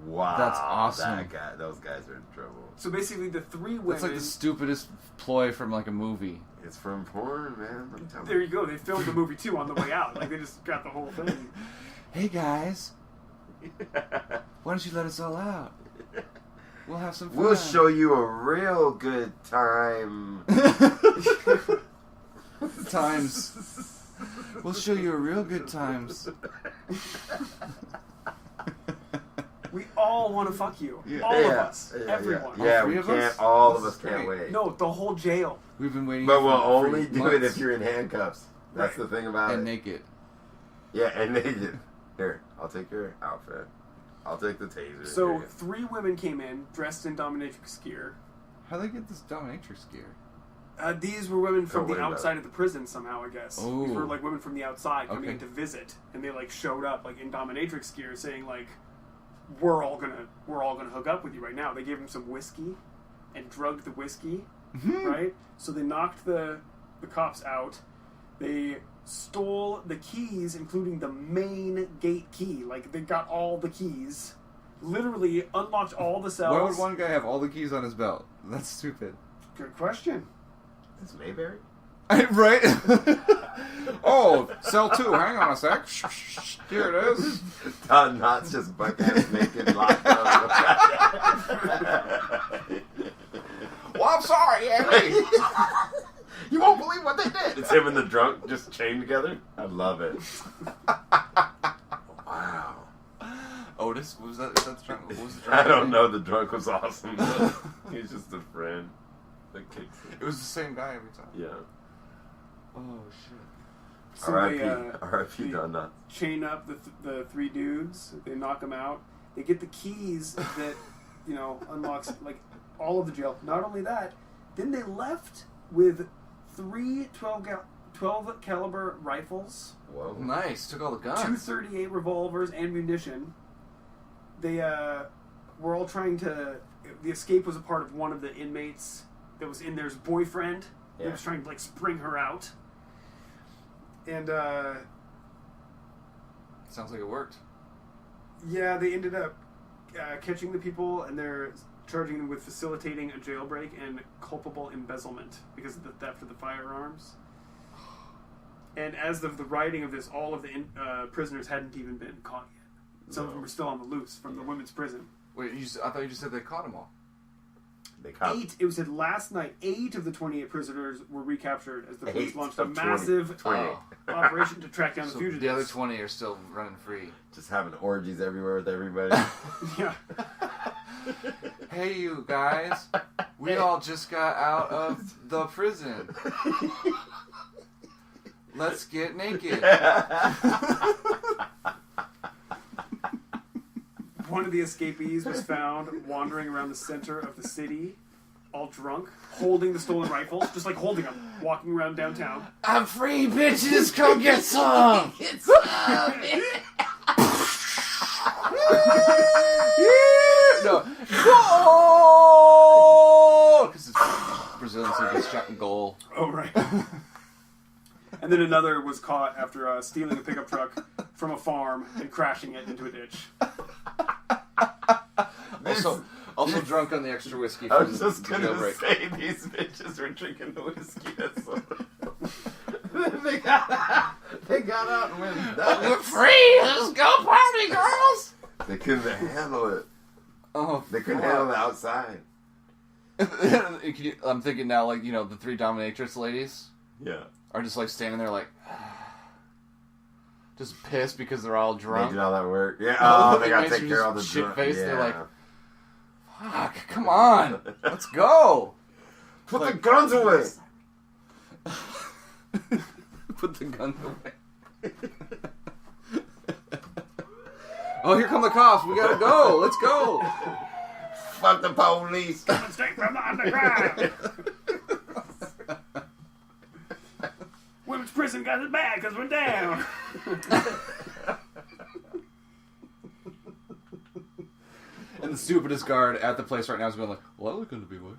Wow. That's awesome. Those guys are in trouble. So basically, the 3 women. That's like the stupidest ploy from like a movie. It's from porn, man. I'm telling There you go. They filmed the movie too on the way out. Like they just got the whole thing. Hey guys, why don't you let us all out? We'll have some fun. We'll show you a real good time. Times. We'll show you a real good times. We all want to fuck you. Yeah. All of us. Everyone. Yeah, All we three of can't. us? All of This us is can't great. wait. No, the whole jail. We've been waiting. But we'll for only do it months. if you're in handcuffs. That's the thing about and it. naked. Yeah, and naked. Here, I'll take your outfit. I'll take the taser. So Here. 3 women came in dressed in dominatrix gear. How do they get this dominatrix gear? These were women from Don't the worry about outside of the prison somehow, I guess. Oh. These were like women from the outside coming Okay. in to visit, and they like showed up like in dominatrix gear, saying like, "We're all gonna hook up with you right now." They gave them some whiskey, and drugged the whiskey, right? So they knocked the cops out. They stole the keys, including the main gate key. Like they got all the keys. Literally unlocked all the cells. Why would one guy have all the keys on his belt? That's stupid. Good question. Is Mayberry? Right? Oh, cell 2. Hang on a sec. Here it is. Don Knotts just butt ass naked locked up. Well, I'm sorry, Andy. You won't believe what they did. It's him and the drunk just chained together. I love it. Wow. Otis? What was that? Is that the drunk? What was the drunk? I don't know. The drunk was awesome. He's just a friend that kicks it. It was the same guy every time. Yeah. Oh, shit. So R.I.P. they, R.I.P. they Don Knotts. chain up the 3 dudes. They knock them out. They get the keys that unlocks like all of the jail. Not only that, then they left with 3 12 caliber rifles, Whoa. Nice. Took all the 2 guns. 38 revolvers, and munition. They were all trying to. The escape was a part of one of the inmates that was in there's boyfriend. He Yeah. was trying to like spring her out. And Sounds like it worked. yeah, they ended up catching the people, and they're charging them with facilitating a jailbreak and culpable embezzlement because of the theft of the firearms. And as of the writing of this, all of the prisoners hadn't even been caught yet. Some of them were still on the loose from the women's prison. Wait, I thought you just said they caught them all. They caught 8, it was said last night, 8 of the 28 prisoners were recaptured as the police 8 launched a of 20. massive 28. operation to track down the So fugitives. the other 20 are still running free. Just having orgies everywhere with everybody. Yeah. Hey, you guys. We all just got out of the prison. Let's get naked. One of the escapees was found wandering around the center of the city, all drunk, holding the stolen rifles, just like holding them, walking around downtown. I'm free, bitches. Come get some. Get some. No. Goal! Because it's Brazilian, so it's shot in goal. Oh, right. And then another was caught after stealing a pickup truck from a farm and crashing it into a ditch. Also drunk on the extra whiskey I from was just the gonna jailbreak. say these bitches were drinking the whiskey. That's so... they got out and went nuts. We're free! Let's go party, girls! They couldn't handle it. Oh, They couldn't handle the outside. I'm thinking now, like, you know, the 3 dominatrix ladies Yeah. are just, like, standing there, like, just pissed because they're all drunk. They did all that work. Yeah. Oh, they gotta Makes take you care of all the just drunk. shit-faced, Yeah. they're like, fuck, come on, let's go. Put like- the guns away. Put the guns away. Oh, here come the cops. We gotta go. Let's go. Fuck the police. Coming straight from the underground. Women's prison got it bad because we're down. And the stupidest guard at the place right now is going like, well, I look going to be boy.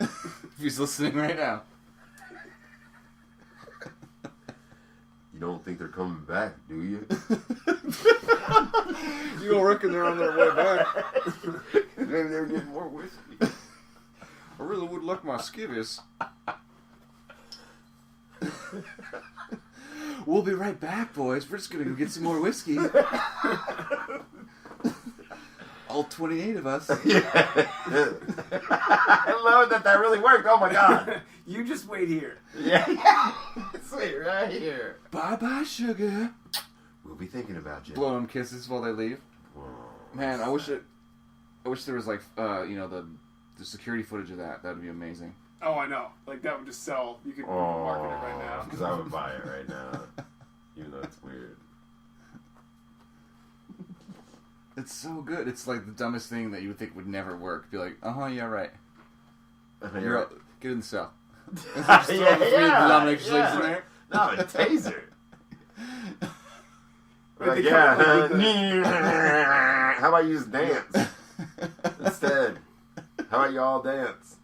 If he's listening right now. You don't think they're coming back, do you? You don't reckon they're on their way back? Maybe they're getting more whiskey. I really would like my skivvies. We'll be right back, boys. We're just going to go get some more whiskey. All 28 of us. Yeah. I love that really worked. Oh my god. You just wait here. Yeah. Sweet, right here. Bye-bye, sugar. We'll be thinking about you. Blow them kisses while they leave. Man, I wish there was like, you know, the security footage of that. That would be amazing. Oh, I know. Like, that would just sell. You could market it right now. Because I would buy it right now. Even though it's weird. It's so good. It's like the dumbest thing that you would think would never work. Be like, yeah, right. You're out, get in the cell. Just throw the 3 dominatrix ladies in there. No, a taser. Right, Like, they come up yeah. with the- How about you just dance instead? How about you all dance?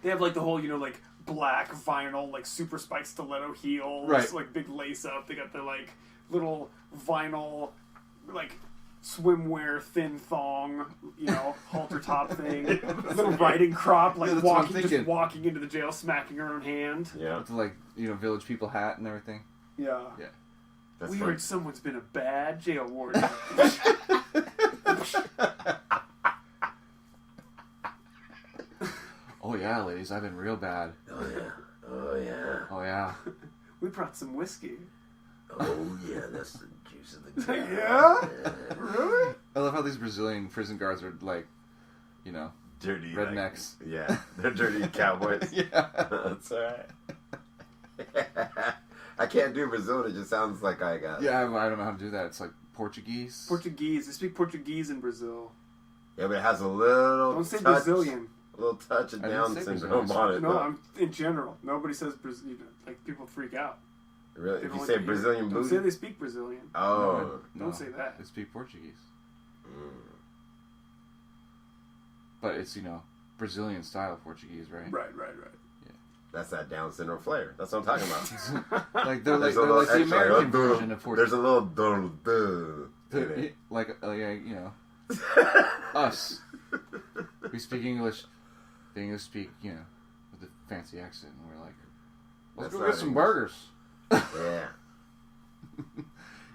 They have, like, the whole, you know, like, black vinyl, like, super spiked stiletto heels. Right. Like, big lace up. They got the, like, little vinyl, like, swimwear thin thong, you know, halter top thing. Little riding crop, like, Yeah, that's what I'm just thinking. walking into the jail, smacking her own hand. Yeah. With the, like, you know, village people hat and everything. Yeah. Yeah. That's We funny. heard someone's been a bad jail warden. Oh yeah, ladies, I've been real bad. Oh yeah. Oh yeah. Oh yeah. We brought some whiskey. Oh yeah. That's the juice of the goat. Yeah? Really? I love how these Brazilian prison guards are like, you know, Dirty rednecks. Like, yeah. They're dirty cowboys. Yeah. That's alright. I can't do Brazil. It just sounds like I got. Yeah, I don't know how to do that. It's like Portuguese. Portuguese. They speak Portuguese in Brazil. Yeah, but it has a little. Don't say touch, Brazilian. A little touch of I didn't Down say syndrome Brazilian. on it. No, though. I'm in general. Nobody says Brazilian. Like, people freak out. Really? They If don't you like say to hear it. Brazilian Don't booty. say they speak Brazilian. Oh. Don't say that. They speak Portuguese. Mm. But it's, you know, Brazilian style Portuguese, right? Right. That's that Down syndrome flair. That's what I'm talking about. Like they're like, There's a little the extra, American duh. version of Portuguese. There's a little duh, in it. Like you know, us. We speak English. The English speak, you know, with a fancy accent, and we're like, let's That's go not get some English. burgers. Yeah.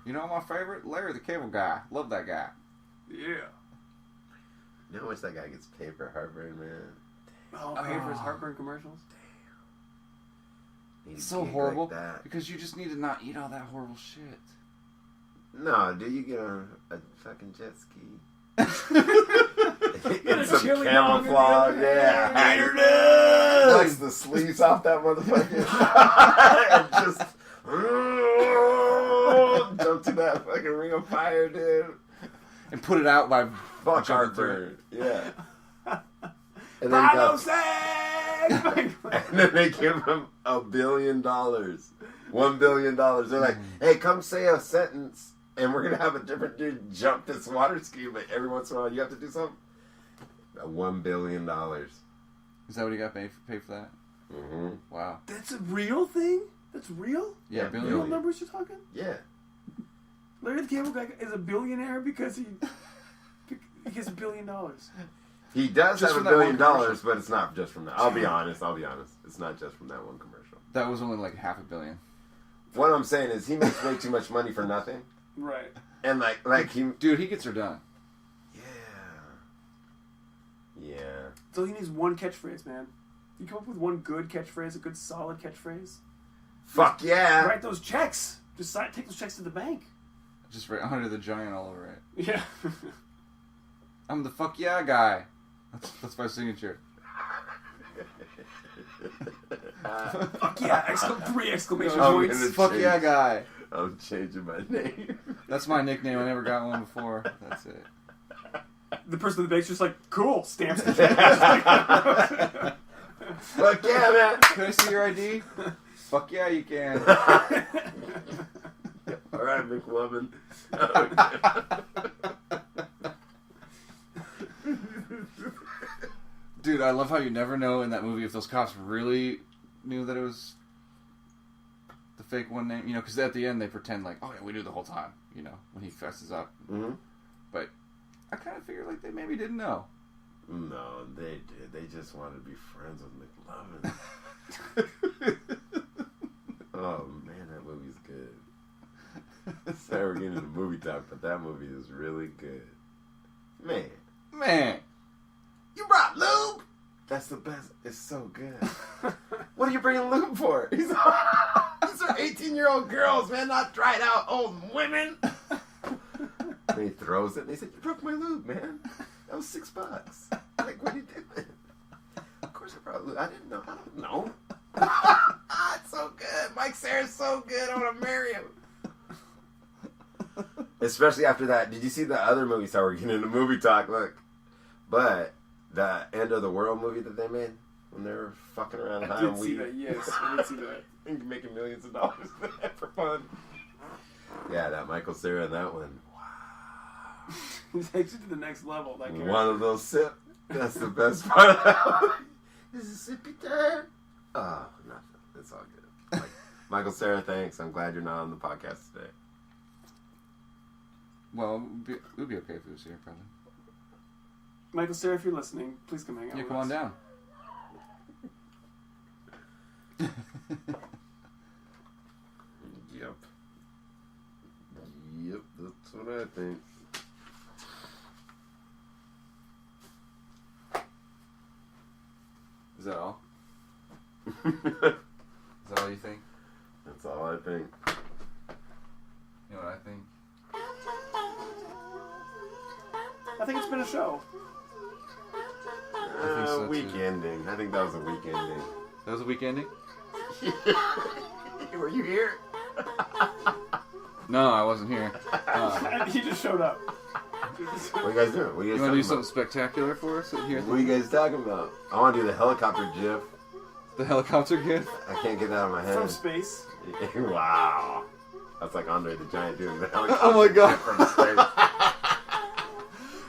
You know my favorite? Larry the Cable Guy. Love that guy. Yeah. You know how much that guy gets paid for heartburn, man? Oh, pay for his heartburn commercials? He's It's so gig horrible like that. because you just need to not eat all that horrible shit. No, dude, you get on a fucking jet ski. in some chili camouflage. dog. Yeah. Here it is. Likes the sleeves off that motherfucker. And just jump to that fucking ring of fire, dude. And put it out by Fuck jumping through Heartburn. Yeah. And then, and then they give him $1 billion. $1 billion. They're like, hey, come say a sentence, and we're gonna have a different dude jump this water ski, but every once in a while you have to do something. $1 billion. Is that what he got paid for that? Mm-hmm. Wow. That's a real thing? That's real? Yeah, Yeah, billion. Real numbers you're talking? Yeah. Larry the Cable Guy is a billionaire because he gets $1 billion. He does Just have from $1 that billion, one commercial. but it's not just from that. I'll be honest. It's not just from that one commercial. That was only like $500 million. What I'm saying is he makes way too much money for nothing. Right. And like he... Dude, he gets her done. Yeah. So he needs one catchphrase, man. You come up with one good catchphrase, a good solid catchphrase. Fuck yeah. Write those checks. Just take those checks to the bank. Just right under the giant all over it. Yeah. I'm the fuck yeah guy. That's my signature. Fuck yeah! 3 exclamation I'm points. gonna Fuck change- yeah guy. I'm changing my name. That's my nickname. I never got one before. That's it. The person at the bank's just like, cool, stamps the check. Fuck yeah, man. Can I see your ID? Fuck yeah, you can. All right, McWoman. Dude, I love how you never know in that movie if those cops really knew that it was the fake one name. You know, because at the end they pretend like, oh yeah, we knew the whole time. You know, when he fesses up. Mm-hmm. But I kind of figured like they maybe didn't know. No, they did. They just wanted to be friends with McLovin. Oh man, that movie's good. Sorry we're getting into movie talk, but that movie is really good. Man, you brought lube? That's the best. It's so good. What are you bringing lube for? These are 18-year-old girls, man, not dried out old women. And he throws it and they said, you broke my lube, man. That was $6. Like, what are you doing? Of course I brought lube. I didn't know. I don't know. It's so good. Mike Sarah's so good. I want to marry him. Especially after that. Did you see the other movies? How we're getting into movie talk? Look. But the End of the World movie that they made when they were fucking around I high did on see weed. that, yes. I did see that. And making millions of dollars for fun. Yeah, that Michael Cera in that one. Wow. He takes it to the next level. That character. One of those sip. That's the best part of that. This is sippy time. Oh, nothing. It's all good. Like, Michael Cera, thanks. I'm glad you're not on the podcast today. Well, it would be okay if he was here, probably. Michael Cera, if you're listening, please come hang out Yeah, with come us. on down. Yep. Yep, that's what I think. Is that all? Is that all you think? That's all I think. You know what I think? I think it's been a show. I think so, too. Week ending. I think that was a week ending. That was a week ending? Were you here? No, I wasn't here. He just showed up. What are you guys doing? What are you You guys want to do talking something about? spectacular for us here? What are you guys talking about? I want to do the helicopter gif. The helicopter gift? I can't get that out of my head. From space. Wow. That's like Andre the Giant doing the helicopter Oh my God. gif from space.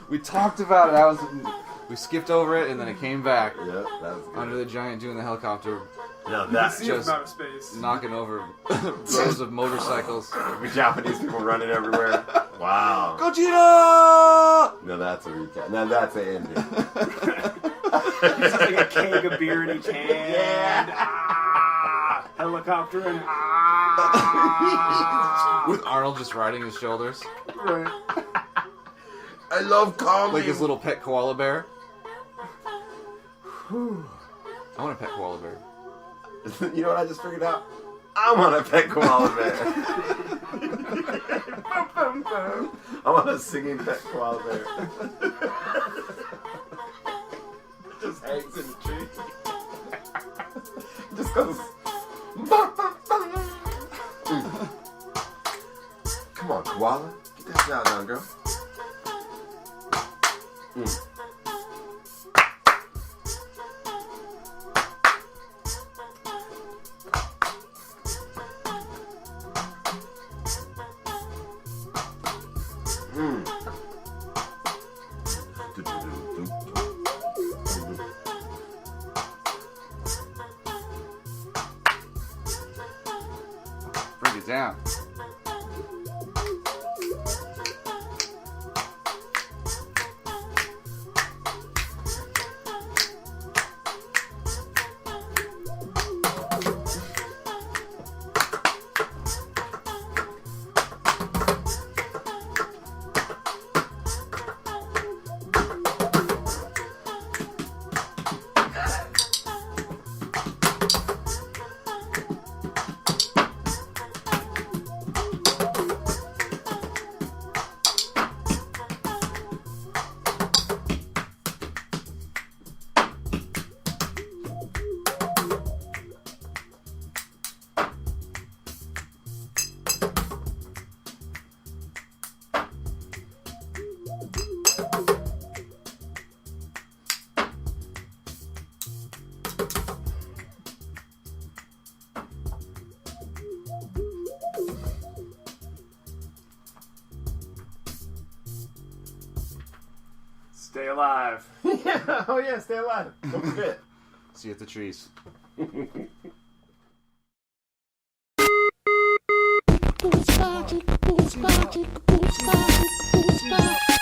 We talked about it. We skipped over it, and then it came back. Yep, that was good. Under the Giant doing the helicopter, No, You that's see him just- from outer space. knocking over rows of motorcycles. with Japanese people running everywhere. Wow. Gogeta! No, that's a recap. No, that's an ending. He's just like a keg of beer in each hand. Yeah. Ah, helicopter and ah. With Arnold just riding his shoulders. Right. I love comedy. Like his little pet koala bear. I want a pet koala bear. You know what I just figured out? I want a pet koala bear. I want a singing pet koala bear. just hangs in the tree. Just goes. Come on, koala. Get that job done, girl. Break it down. Stay alive. Yeah. Oh yeah. Stay alive. Don't forget. See you at the trees. Boots magic, boots magic, boots magic, boots magic.